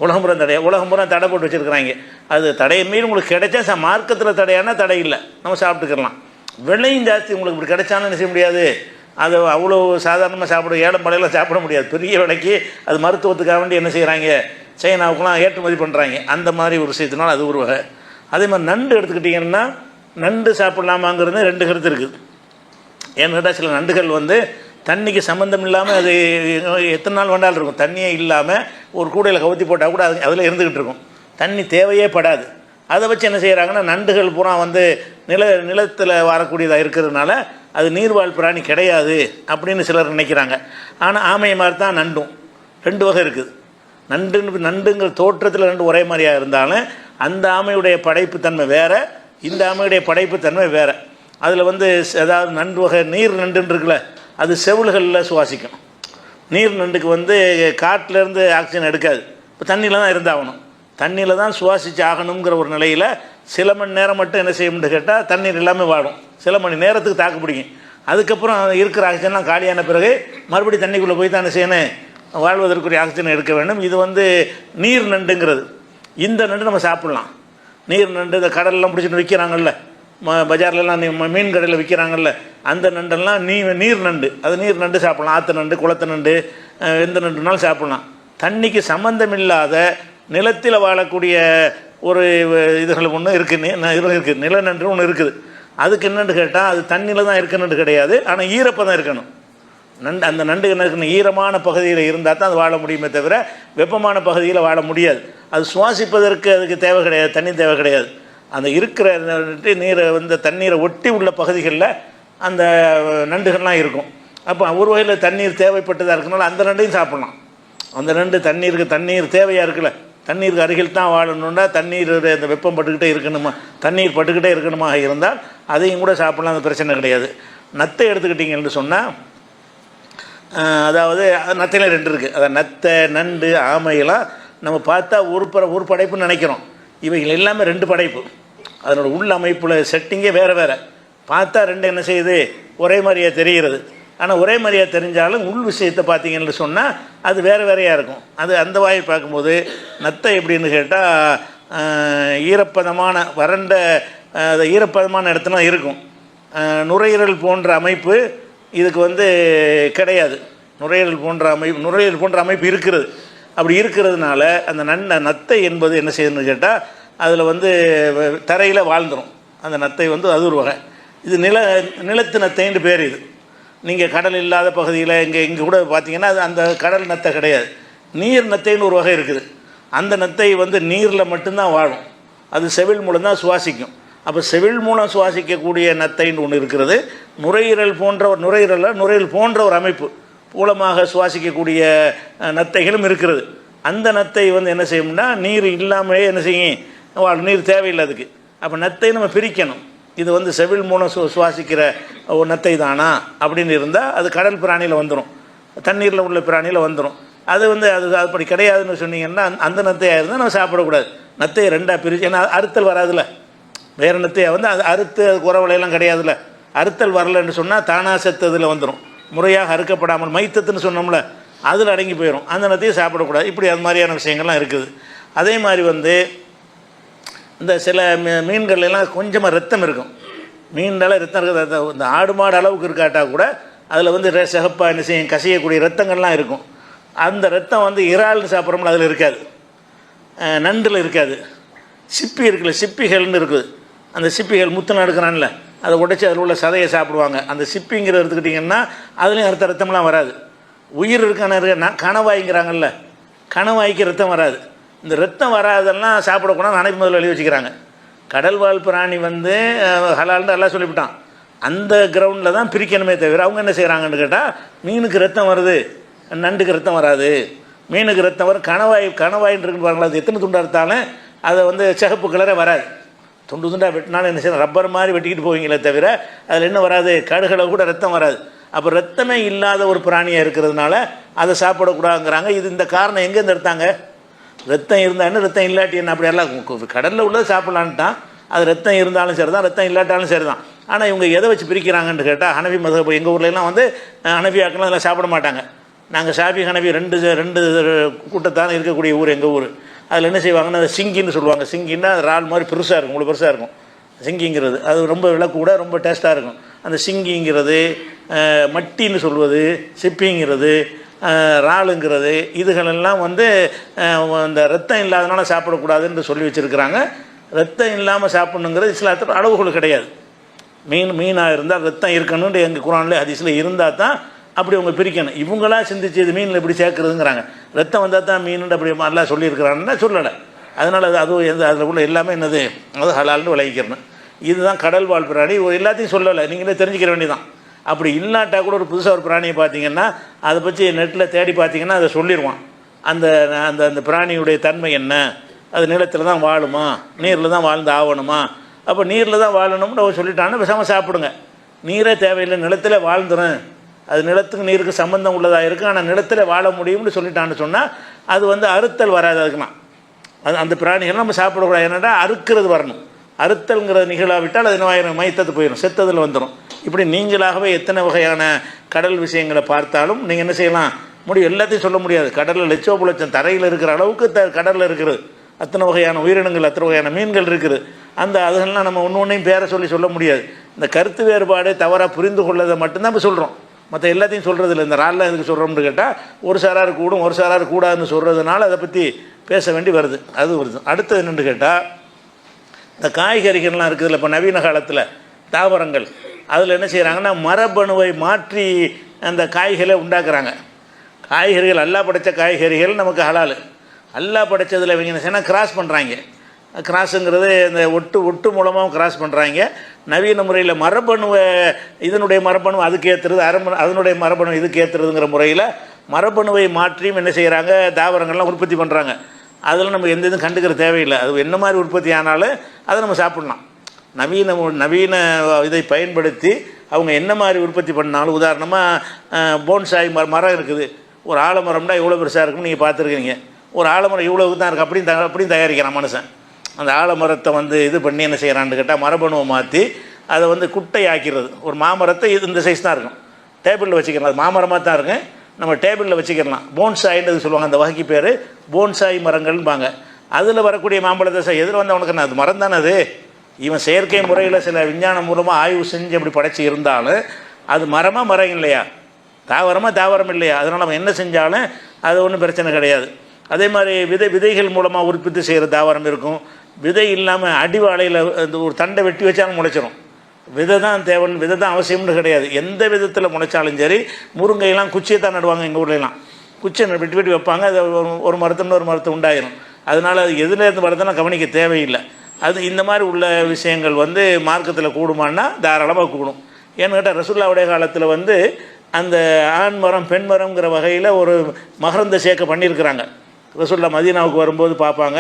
உலகம் பூரா தடை போட்டு வச்சுருக்கிறாங்க. அது தடையை மீறி உங்களுக்கு கிடைச்சா மார்க்கத்தில் தடையான தடை இல்லை, நம்ம சாப்பிட்டுக்கலாம். விலையும் ஜாஸ்தி, உங்களுக்கு இப்படி கிடைச்சாலும் என்ன செய்ய முடியாது, அது அவ்வளோ சாதாரணமாக சாப்பிட ஏழம்படையில் சாப்பிட முடியாது. பெரிய விலைக்கு அது மருத்துவத்துக்காக வேண்டி என்ன செய்கிறாங்க, சைனாவுக்குலாம் ஏற்றுமதி பண்ணுறாங்க. அந்த மாதிரி ஒரு விஷயத்தினால அது ஒரு வகை. அதே மாதிரி நண்டு எடுத்துக்கிட்டிங்கன்னா நண்டு சாப்பிட்லாமாங்கிறது 2 கருத்து இருக்குது. ஏன்னு கேட்டால் சில நண்டுகள் வந்து தண்ணிக்கு சம்மந்தம் இல்லாமல் அது எத்தனை நாள் வேண்டாலும் இருக்கும். தண்ணியே இல்லாமல் ஒரு கூடையில் கவுத்தி போட்டால் கூட அது அதில் இருந்துக்கிட்டு இருக்கும், தண்ணி தேவையே படாது. அதை வச்சு என்ன செய்கிறாங்கன்னா நண்டுகள் பூரா வந்து நிலத்தில் வரக்கூடியதாக இருக்கிறதுனால அது நீர்வாழ் பிராணி கிடையாது அப்படின்னு சிலர் நினைக்கிறாங்க. ஆனால் ஆமையை மாதிரி தான் நண்டும். 2 வகை இருக்குது. நண்டுங்கிற தோற்றத்தில் 2 ஒரே மாதிரியாக இருந்தாலும் அந்த ஆமையுடைய படைப்புத்தன்மை வேறு, இந்த ஆமையுடைய படைப்புத்தன்மை வேறு. அதில் வந்து அதாவது நண்டு வகை நீர் நண்டுன்னு இருக்குல்ல, அது செவில்களில் சுவாசிக்கும். நீர் நண்டுக்கு வந்து காட்டிலேருந்து ஆக்சிஜன் எடுக்காது, இப்போ தண்ணியில் தான் இருந்தாகணும். தண்ணியில் தான் சுவாசித்து ஆகணுங்கிற ஒரு நிலையில் சில மணி நேரம் மட்டும் என்ன செய்யணும்னு கேட்டால் தண்ணீர் எல்லாமே வாடும். சில மணி நேரத்துக்கு தாக்கு பிடிக்கும். அதுக்கப்புறம் இருக்கிற ஆக்சிஜன்லாம் காலியான பிறகு மறுபடியும் தண்ணிக்குள்ளே போய் தான் என்ன செய்யணும், வாழ்வதற்குரிய ஆக்சிஜன் எடுக்க வேண்டும். இது வந்து நீர் நண்டுங்கிறது. இந்த நண்டு நம்ம சாப்பிட்லாம். நீர் நண்டு இந்த கடலெல்லாம் பிடிச்சிட்டு விற்கிறாங்கல்ல, பஜார்லலாம் மீன் கடையில் விற்கிறாங்கல்ல, அந்த நண்டெல்லாம் நீர் நண்டு. அது நீர் நண்டு சாப்பிட்லாம். ஆற்று நண்டு, குளத்து நண்டு, எந்த நண்டுனாலும் சாப்பிட்லாம். தண்ணிக்கு சம்மந்தம் இல்லாத நிலத்தில் வாழக்கூடிய ஒரு இதுகள் ஒன்று இருக்குது, நிலநன்று ஒன்று இருக்குது. அதுக்கு என்னென்னு கேட்டால் அது தண்ணியில் தான் இருக்கணுன்னு கிடையாது, ஆனால் ஈரப்பதம் இருக்கணும். அந்த நண்டு என்ன இருக்கணும், ஈரமான பகுதியில் இருந்தால் தான் அது வாழ முடியுமே தவிர வெப்பமான பகுதியில் வாழ முடியாது. அது சுவாசிப்பதற்கு அதுக்கு தேவை கிடையாது, தண்ணி தேவை கிடையாது. அந்த இருக்கிற நீரை வந்து தண்ணீரை ஒட்டி உள்ள பகுதிகளில் அந்த நண்டுகள்லாம் இருக்கும். அப்போ ஒரு வகையில் தண்ணீர் தேவைப்பட்டதாக இருக்கனால அந்த நண்டையும் சாப்பிட்லாம். அந்த நண்டு தண்ணீர் தேவையாக இருக்குல்ல, தண்ணீருக்கு அருகில் தான் வாழணுன்னா தண்ணீர் அந்த வெப்பம் பட்டுக்கிட்டே இருக்கணுமா, தண்ணீர் பட்டுக்கிட்டே இருக்கணுமாக இருந்தால் அதையும் கூட சாப்பிட்லாம், அந்த பிரச்சனை கிடையாது. நத்தை எடுத்துக்கிட்டிங்கன்னு சொன்னால், அதாவது நத்தையில் 2 இருக்குது. அதாவது நத்தை, நண்டு, ஆமையெல்லாம் நம்ம பார்த்தா ஒரு படைப்புன்னு நினைக்கிறோம். இவைகள் எல்லாமே 2 படைப்பு. அதனோட உள் அமைப்பில் செட்டிங்கே வேறு வேறு. பார்த்தா 2 என்ன செய்யுது, ஒரே மாதிரியாக தெரிகிறது. ஆனால் ஒரே மாதிரியாக தெரிஞ்சாலும் உள் விஷயத்தை பார்த்தீங்கன்னு சொன்னால் அது வேறு வேறையாக இருக்கும். அது அந்த வாயை பார்க்கும்போது நத்தை எப்படின்னு கேட்டால் ஈரப்பதமான வறண்ட ஈரப்பதமான இடத்துல இருக்கும். நுரையீரல் போன்ற அமைப்பு இதுக்கு வந்து கிடையாது. நுரையீரல் போன்ற அமைப்பு இருக்கிறது. அப்படி இருக்கிறதுனால அந்த நத்தை என்பது என்ன செய்யுதுன்னு கேட்டால் அதில் வந்து தரையில் வாழ்ந்துடும். அந்த நத்தை வந்து அது ஒரு வகை. இது நிலத்து நத்தைன்னு பேர். இது நீங்கள் கடல் இல்லாத பகுதியில் இங்கே கூட பார்த்தீங்கன்னா அது அந்த கடல் நத்தை கிடையாது, நீர் நத்தைன்னு ஒரு வகை இருக்குது. அந்த நத்தை வந்து நீரில் மட்டும்தான் வாழும். அது செவில் மூலம் தான் சுவாசிக்கும். அப்போ செவில் மூலம் சுவாசிக்கக்கூடிய நத்தைன்னு ஒன்று இருக்கிறது. நுரையீரல் போன்ற ஒரு அமைப்பு மூலமாக சுவாசிக்கக்கூடிய நத்தைகளும் இருக்கிறது. அந்த நத்தை வந்து என்ன செய்யும்னா நீர் இல்லாமலே என்ன செய்யும், நீர் தேவையில்லை அதுக்கு. அப்போ நத்தை நம்ம பிரிக்கணும். இது வந்து செவில் மூலம் சுவாசிக்கிற ஒரு நத்தை தானா அப்படின்னு இருந்தால் அது கடல் பிராணியில் வந்துடும், தண்ணீரில் உள்ள பிராணியில் வந்துடும். அது வந்து அது அப்படி கிடையாதுன்னு சொன்னீங்கன்னா அந்த நத்தையாக இருந்தால் நம்ம சாப்பிடக்கூடாது. நத்தையை ரெண்டாக பிரித்து, ஏன்னா அறுத்தல் வராதுல்ல, வேறு நத்தையை வந்து அது அறுத்து அது குறவலையெல்லாம் கிடையாதுல்ல, அறுத்தல் வரலன்னு சொன்னால் தானா செத்ததில் வந்துடும். முறையாக அறுக்கப்படாமல் மைத்தத்துன்னு சொன்னோம்ல, அதில் அடங்கி போயிடும். அந்த நத்தையை சாப்பிடக்கூடாது. இப்படி அது மாதிரியான விஷயங்கள்லாம் இருக்குது. அதே மாதிரி வந்து இந்த சில மீன்கள்லாம் கொஞ்சமாக ரத்தம் இருக்கும். மீனால ரத்தம் இருக்குது. இந்த ஆடு மாடு அளவுக்கு இருக்காட்டா கூட அதில் வந்து சிகப்பாக என்ன செய்யும், கசியக்கூடிய ரத்தங்கள்லாம் இருக்கும். அந்த ரத்தம் வந்து இறால்னு சாப்பிட்றோம்ல, அதில் இருக்காது, நண்டில் இருக்காது. சிப்பி இருக்குல்ல, சிப்பிகள்னு இருக்குது. அந்த சிப்பிகள் முத்தம் எடுக்கிறான்ல, அதை உடைச்சி அதில் உள்ள சதையை சாப்பிடுவாங்க. அந்த சிப்பிங்கிற எடுத்துக்கிட்டிங்கன்னா அதுலேயும் அடுத்த ரத்தம்லாம் வராது. உயிர் இருக்கான கணவாய்ங்கிறாங்கல்ல, கணவாய்க்கு ரத்தம் வராது. இந்த ரத்தம் வராதெல்லாம் சாப்பிடக்கூடாது அனைத்து முதல்ல எழுதி வச்சுக்கிறாங்க. கடல்வாழ் பிராணி வந்து ஹலால்னு எல்லாம் சொல்லிவிட்டான். அந்த கிரவுண்டில் தான் பிரிக்கணுமே தவிர அவங்க என்ன செய்கிறாங்கன்னு கேட்டால், மீனுக்கு ரத்தம் வருது, நண்டுக்கு ரத்தம் வராது. மீனுக்கு ரத்தம் வரும், கணவாயின்னு இருக்குன்னு பாருங்களா, அது எத்தனை துண்டாக இருந்தாலும் அதை வந்து சிகப்பு கலரே வராது. துண்டு துண்டாக வெட்டினாலும் என்ன செய்யணும், ரப்பர் மாதிரி வெட்டிக்கிட்டு போவீங்களே தவிர அதில் என்ன வராது, கடுகளை கூட ரத்தம் வராது. அப்போ ரத்தமே இல்லாத ஒரு பிராணியாக இருக்கிறதுனால அதை சாப்பிடக்கூடாதுங்கிறாங்க. இது இந்த காரணம் எங்கேருந்து எடுத்தாங்க? ரத்தம் இருந்தாலும் ரத்தம் இல்லாட்டி என்ன, அப்படி எல்லாம் கடலில் உள்ளது சாப்பிட்லான்ட்டான். அது ரத்தம் இருந்தாலும் சரி தான், ரத்தம் இல்லாட்டாலும் சரி தான். ஆனால் இவங்க எதை வச்சு பிரிக்கிறாங்கன்னு கேட்டால், ஹனஃபி மதஹப் எங்கள் ஊர்லலாம் வந்து ஹனஃபியாக்கெல்லாம் அதெல்லாம் சாப்பிட மாட்டாங்க. நாங்கள் ஷாஃபி ஹனஃபி ரெண்டு கூட்டத்தான இருக்கக்கூடிய ஊர் எங்கள் ஊர். அதில் என்ன செய்வாங்கன்னா, அதை சிங்கின்னு சொல்லுவாங்க. சிங்கின்னா அது இறால் மாதிரி பெருசாக இருக்கும், உங்களுக்கு பெருசாக இருக்கும் சிங்கிங்கிறது. அது ரொம்ப விலை கூட, ரொம்ப டேஸ்ட்டாக இருக்கும். அந்த சிங்கிங்கிறது, மட்டின்னு சொல்வது, சிப்பிங்கிறது, இறாலுங்கிறது, இதுகளெல்லாம் வந்து இந்த ரத்தம் இல்லாதனால சாப்பிடக்கூடாதுன்னு சொல்லி வச்சுருக்கிறாங்க. ரத்தம் இல்லாமல் சாப்பிட்ணுங்கிறது இஸ்லாத்தில் அளவுகள் கிடையாது. மீனாக இருந்தால் ரத்தம் இருக்கணும்னு எங்கள் குரானில் ஹதீஸில் இருந்தால் தான் அப்படி அவங்க பிரிக்கணும். இவங்களாம் சிந்திச்சு இது மீனில் எப்படி சேர்க்குறதுங்கிறாங்க. ரத்தம் வந்தால் தான் மீன் அப்படி நல்லா சொல்லியிருக்கிறாங்கன்னா சொல்லலை. அதனால் அதுவும் அதில் உள்ள எல்லாமே என்னது, அது ஹலால்னு விளைவிக்கிறணும். இதுதான் கடல் வாழ் பிராணி. எல்லாத்தையும் சொல்லலை, நீங்களே தெரிஞ்சுக்கிற வேண்டியதான். அப்படி இல்லாட்டா கூட ஒரு புதுசாக ஒரு பிராணியை பார்த்தீங்கன்னா அதை பற்றி நெட்டில் தேடி பார்த்தீங்கன்னா அதை சொல்லிடுவான். அந்த அந்த அந்த பிராணியுடைய தன்மை என்ன, அது நிலத்தில் தான் வாழுமா, நீரில் தான் வாழ்ந்து ஆகணுமா. அப்போ நீரில் தான் வாழணும்னு அவர் சொல்லிட்டான்னு பேசாமல் சாப்பிடுங்க. நீரே தேவையில்லை, நிலத்தில் வாழ்ந்துடும், அது நிலத்துக்கு நீருக்கு சம்பந்தம் உள்ளதாக இருக்குது, ஆனால் நிலத்தில் வாழ முடியும்னு சொல்லிட்டான்னு சொன்னால் அது வந்து அறுத்தல் வராது. அதுக்குலாம் அந்த பிராணிகள் நம்ம சாப்பிடக்கூடாது. என்னென்னா அறுக்கிறது வரணும். அறுத்தல்ங்கிறது நிகழாவிட்டால் அது என்ன மைத்தத்து போயிடும், செத்ததில் வந்துடும். இப்படி நீங்களாகவே எத்தனை வகையான கடல் விஷயங்களை பார்த்தாலும் நீங்கள் என்ன செய்யலாம் முடியும், எல்லாத்தையும் சொல்ல முடியாது. கடலில் லட்சம் தரையில் இருக்கிற அளவுக்கு கடலில் இருக்கிறது, அத்தனை வகையான உயிரினங்கள், அத்தனை வகையான மீன்கள் இருக்குது. அதுகள்லாம் நம்ம ஒன்றையும் பேரை சொல்ல முடியாது. இந்த கருத்து வேறுபாடு தவறாக புரிந்து கொள்ளதை மட்டும்தான் இப்போ சொல்கிறோம், மற்ற எல்லாத்தையும் சொல்கிறது இல்லை. இந்த ராலில் எதுக்கு சொல்கிறோம்னு கேட்டால், ஒரு சாரார் கூடும் ஒரு சாரார் கூடாதுன்னு சொல்கிறதுனால அதை பற்றி பேச வேண்டி வருது. அது வருது. அடுத்தது என்னென்னு கேட்டால், இந்த காய்கறிகள்லாம் இருக்குதுல்ல, இப்போ நவீன காலத்தில் தாவரங்கள், அதில் என்ன செய்கிறாங்கன்னா மரபணுவை மாற்றி அந்த காய்களை உண்டாக்குறாங்க. காய்கறிகள் அல்லா படைத்த காய்கறிகள் நமக்கு ஹலால். அல்லா படைத்ததில் இவங்க என்ன செய்யணும், கிராஸ் பண்ணுறாங்க. கிராஸுங்கிறது இந்த ஒட்டு மூலமாகவும் கிராஸ் பண்ணுறாங்க. நவீன முறையில் மரபணுவை இதனுடைய மரபணு அதுக்கு ஏற்றுறது, அதனுடைய மரபணு இதுக்கு ஏற்றுறதுங்கிற முறையில் மரபணுவை மாற்றியும் என்ன செய்கிறாங்க, தாவரங்கள்லாம் உற்பத்தி பண்ணுறாங்க. அதில் நம்ம எந்த இதுவும் கண்டுக்கிற தேவையில்லை. அது என்ன மாதிரி உற்பத்தி ஆனாலும் அதை நம்ம சாப்பிட்லாம். நவீன இதை பயன்படுத்தி அவங்க என்ன மாதிரி உற்பத்தி பண்ணாலும், உதாரணமாக போன்சாய் மரம் இருக்குது. ஒரு ஆலமரம்னா எவ்வளோ பெருசாக இருக்குன்னு நீங்கள் பார்த்துருக்கீங்க. ஒரு ஆலமரம் இவ்வளோவுக்கு தான் இருக்குது, அப்படியும் தயாரிக்கிறான் மனுஷன். அந்த ஆலமரத்தை வந்து இது பண்ணி என்ன செய்கிறான்னு கேட்டால், மரபணுவை மாற்றி அதை வந்து குட்டை ஆக்கிறது. ஒரு மாமரத்தை இந்த சைஸ் தான் இருக்கும், டேபிளில் வச்சுக்கலாம். அது மாமரமாக தான் இருக்கும், நம்ம டேபிளில் வச்சுக்கலாம். போன்சாயின்னு சொல்லுவாங்க, அந்த வகைக்கு பேர் போன்சாய் மரங்கள்பாங்க. அதில் வரக்கூடிய மாம்பழத்தை எதில் வந்து அவனுக்கு அது மரம் தானே. அது இவன் செயற்கை முறையில் சில விஞ்ஞான மூலமாக ஆய்வு செஞ்சு அப்படி படைச்சி இருந்தாலும் அது மரமாக மரம் இல்லையா, தாவரமாக தாவரம் இல்லையா. அதனால் நம்ம என்ன செஞ்சாலும் அது ஒன்றும் பிரச்சனை கிடையாது. அதே மாதிரி விதைகள் மூலமாக உற்பத்தி செய்கிற தாவரம் இருக்கும். விதை இல்லாமல் அடிவாழையில் இந்த ஒரு தண்டை வெட்டி வச்சாலும் முளைச்சிடும். விதை தான் தேவன், விதை தான் அவசியம்னு கிடையாது. எந்த விதத்தில் முளைச்சாலும் சரி. முருங்கையெல்லாம் குச்சியை தான் நடுவாங்க எங்கள் ஊர்லலாம். குச்சியை வெட்டி வைப்பாங்க, அது ஒரு மரத்துன்னு ஒரு மரத்தை உண்டாயிரும். அதனால் அது எதுலேருந்து வரதுன்னா கவனிக்க தேவையில்லை. அது இந்த மாதிரி உள்ள விஷயங்கள் வந்து மார்க்கத்தில் கூடுமான்னா தாராளமாக கூடும். ஏன்னு கேட்டால் ரசூலுல்லாஹ்வுடைய காலத்தில் வந்து அந்த ஆண் மரம் பெண் மரம்ங்கிற வகையில் ஒரு மகரந்த சேர்க்கை பண்ணியிருக்கிறாங்க. ரசூலுல்லாஹ் மதீனாவுக்கு வரும்போது பார்ப்பாங்க,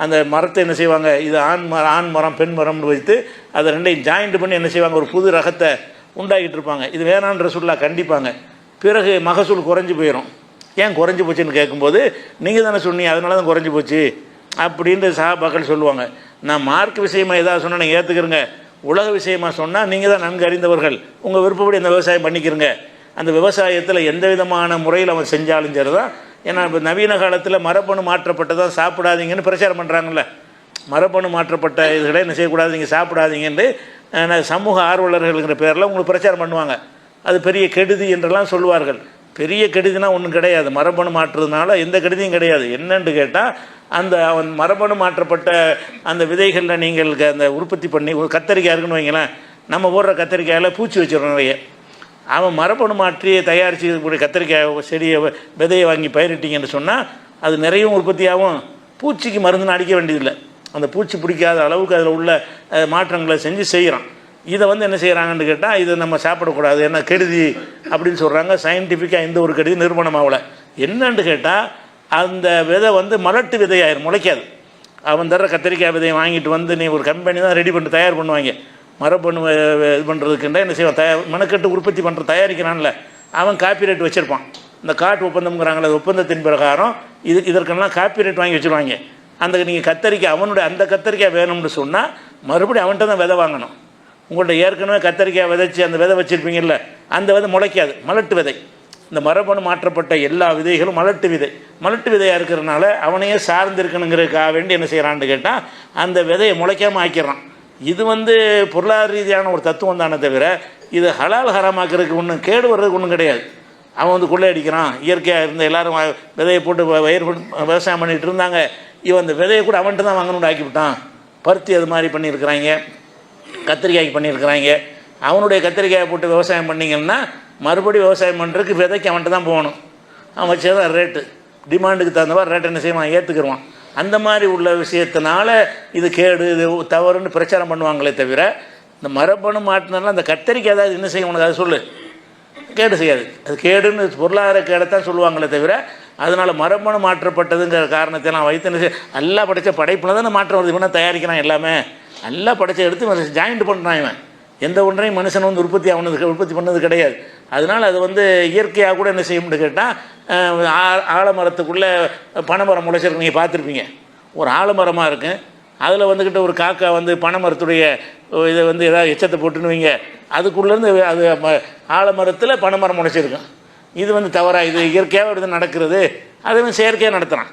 அந்த மரத்தை என்ன செய்வாங்க, இது ஆண் மரம் பெண் மரம்னு வைத்து அதை ரெண்டையும் ஜாயிண்ட் பண்ணி என்ன செய்வாங்க, ஒரு புது ரகத்தை உண்டாக்கிட்டு இருப்பாங்க. இது வேணான்னு ரசூலுல்லாஹ் கண்டிப்பாங்க. பிறகு மகசூல் குறைஞ்சி போயிடும். ஏன் குறைஞ்சி போச்சுன்னு கேட்கும்போது, நீங்கள் தானே சொன்னீங்க அதனால தான் குறைஞ்சி போச்சு, அப்படின்ற சஹாபாக்கள் சொல்லுவாங்க. நான் மார்க் விஷயமாக ஏதாவது சொன்னால் நீங்கள் ஏற்றுக்கிறங்க, உலக விஷயமாக சொன்னால் நீங்கள் தான் நன்கு அறிந்தவர்கள், உங்கள் விருப்பப்படி அந்த விவசாயம் பண்ணிக்கிறங்க. அந்த விவசாயத்தில் எந்த விதமான முறையில் அவன் செஞ்சாலும் சரி தான். ஏன்னா இப்போ நவீன காலத்தில் மரபணு மாற்றப்பட்டதான் சாப்பிடாதீங்கன்னு பிரச்சாரம் பண்ணுறாங்கல்ல. மரபணு மாற்றப்பட்ட இதுகளை என்ன செய்யக்கூடாது, நீங்கள் சாப்பிடாதீங்கன்னு சமூக ஆர்வலர்கள்ங்கிற பேரில் உங்களுக்கு பிரச்சாரம் பண்ணுவாங்க. அது பெரிய கெடுதி என்றெல்லாம் சொல்லுவார்கள். பெரிய கெடுதினா ஒன்றும் கிடையாது. மரபணு மாற்றுறதுனால எந்த கெடுதியும் கிடையாது. என்னன்னு கேட்டால், அந்த அவன் மரபணு மாற்றப்பட்ட அந்த விதைகளில் நீங்கள் அந்த உற்பத்தி பண்ணி ஒரு கத்தரிக்காய் இருக்குன்னு வைங்களேன், நம்ம போடுற கத்தரிக்காயில் பூச்சி வச்சிடறோம் நிறைய. அவன் மரபணு மாற்றி தயாரித்து கத்தரிக்காய் செடியை விதையை வாங்கி பயிரிட்டிங்கன்னு சொன்னால் அது நிறைய உற்பத்தியாகவும் பூச்சிக்கு மருந்துன்னு அடிக்க வேண்டியதில்லை. அந்த பூச்சி பிடிக்காத அளவுக்கு அதில் உள்ள மாற்றங்களை செஞ்சு செய்கிறான். இதை என்ன செய்கிறாங்கன்னு கேட்டால், இதை நம்ம சாப்பிடக்கூடாது, என்ன கெடுதி அப்படின்னு சொல்கிறாங்க. சயின்டிஃபிக்காக எந்த ஒரு கெடுதி நிரூபணம் ஆகலை. என்னன்னு கேட்டால், அந்த விதை மலட்டு விதையாயிரும், முளைக்காது. அவன் தர கத்திரிக்காய் விதையை வாங்கிட்டு நீ ஒரு கம்பெனி தான் ரெடி பண்ணி தயார் பண்ணுவாங்க. மரபணு இது பண்ணுறதுக்குண்டா என்ன செய்வான், மெனக்கட்டு உற்பத்தி பண்ணுற தயாரிக்கிறான்ல, அவன் காப்பிரைட் வச்சுருப்பான். இந்த காட்டு ஒப்பந்தம்ங்கிறாங்களே, ஒப்பந்தத்தின் பிரகாரம் இதற்கெல்லாம் காப்பிரைட் வாங்கி வச்சுருவாங்க. அந்த நீங்கள் கத்தரிக்காய் அவனுடைய அந்த கத்தரிக்காய் வேணும்னு சொன்னால் மறுபடியும் அவன்கிட்ட தான் விதை வாங்கணும். உங்கள்கிட்ட ஏற்கனவே கத்தரிக்காய் விதைச்சி அந்த விதை வச்சுருப்பீங்கல்ல, அந்த விதை முளைக்காது, மலட்டு விதை. இந்த மரபணு மாற்றப்பட்ட எல்லா விதைகளும் மலட்டு விதை. மலட்டு விதையாக இருக்கிறதுனால அவனையே சார்ந்திருக்கணுங்கிறதுக்காக வேண்டி என்ன செய்கிறான்னு கேட்டால், அந்த விதையை முளைக்காமல் ஆக்கிடுறான். இது பொருளாதார ரீதியான ஒரு தத்துவம் தானே தவிர, இது ஹலால் ஹராமாக்கிறதுக்கு ஒன்றும் கேடு வர்றதுக்கு ஒன்றும் கிடையாது. அவன் கொள்ளையடிக்கிறான். இயற்கையாக இருந்த எல்லோரும் விதையை போட்டு விவசாயம் பண்ணிகிட்டு இருந்தாங்க. இவன் அந்த விதையை கூட அவன்கிட்ட தான் வாங்கணும்னு ஆக்கிவிட்டான். பருத்தி அது மாதிரி பண்ணியிருக்கிறாங்க, கத்திரிக்காய்க்கு பண்ணியிருக்கிறாங்க. அவனுடைய கத்திரிக்காயை போட்டு விவசாயம் பண்ணிங்கன்னா மறுபடியும் விவசாயம் பண்ணுறதுக்கு விதைக்கு அவன்கிட்ட தான் போகணும். அவன் வச்சதான் ரேட்டு, டிமாண்டுக்கு தகுந்தவா ரேட் என்ன செய்வான், ஏற்றுக்குருவான். அந்த மாதிரி உள்ள விஷயத்தினால இது கேடு, இது தவறுன்னு பிரச்சாரம் பண்ணுவாங்களே தவிர, இந்த மரபணு மாற்றினால அந்த கத்திரிக்காய் ஏதாவது என்ன செய்ய உனக்கு அதை சொல்லு, கேடு செய்யாது. அது கேடுன்னு பொருளாதார கேடைத்தான் சொல்லுவாங்களே தவிர, அதனால் மரபணு மாற்றப்பட்டதுங்கிற காரணத்தைலாம் வைத்து நல்லா படைத்த படைப்பில் தான் மாற்றம் வருது. இவனை தயாரிக்கிறான், எல்லாமே நல்லா படைச்ச எடுத்து ஜாயிண்ட் பண்ணுறான். இவன் எந்த ஒன்றையும் மனுஷன் உற்பத்தி பண்ணது கிடையாது. அதனால் அது இயற்கையாக கூட என்ன செய்யும்னு கேட்டால், ஆலமரத்துக்குள்ளே பனைமரம் முளைச்சிருக்கு, நீங்கள் பார்த்துருப்பீங்க. ஒரு ஆலமரமாக இருக்குது, அதில் ஒரு காக்கா பனைமரத்துடைய இதை ஏதாவது எச்சத்தை போட்டுன்னு வைங்க, அதுக்குள்ளேருந்து அது ஆலமரத்தில் பனைமரம் முளைச்சிருக்கும். இது தவறாக, இது இயற்கையாக இது நடக்கிறது. அதை செயற்கையாக நடத்துகிறான்.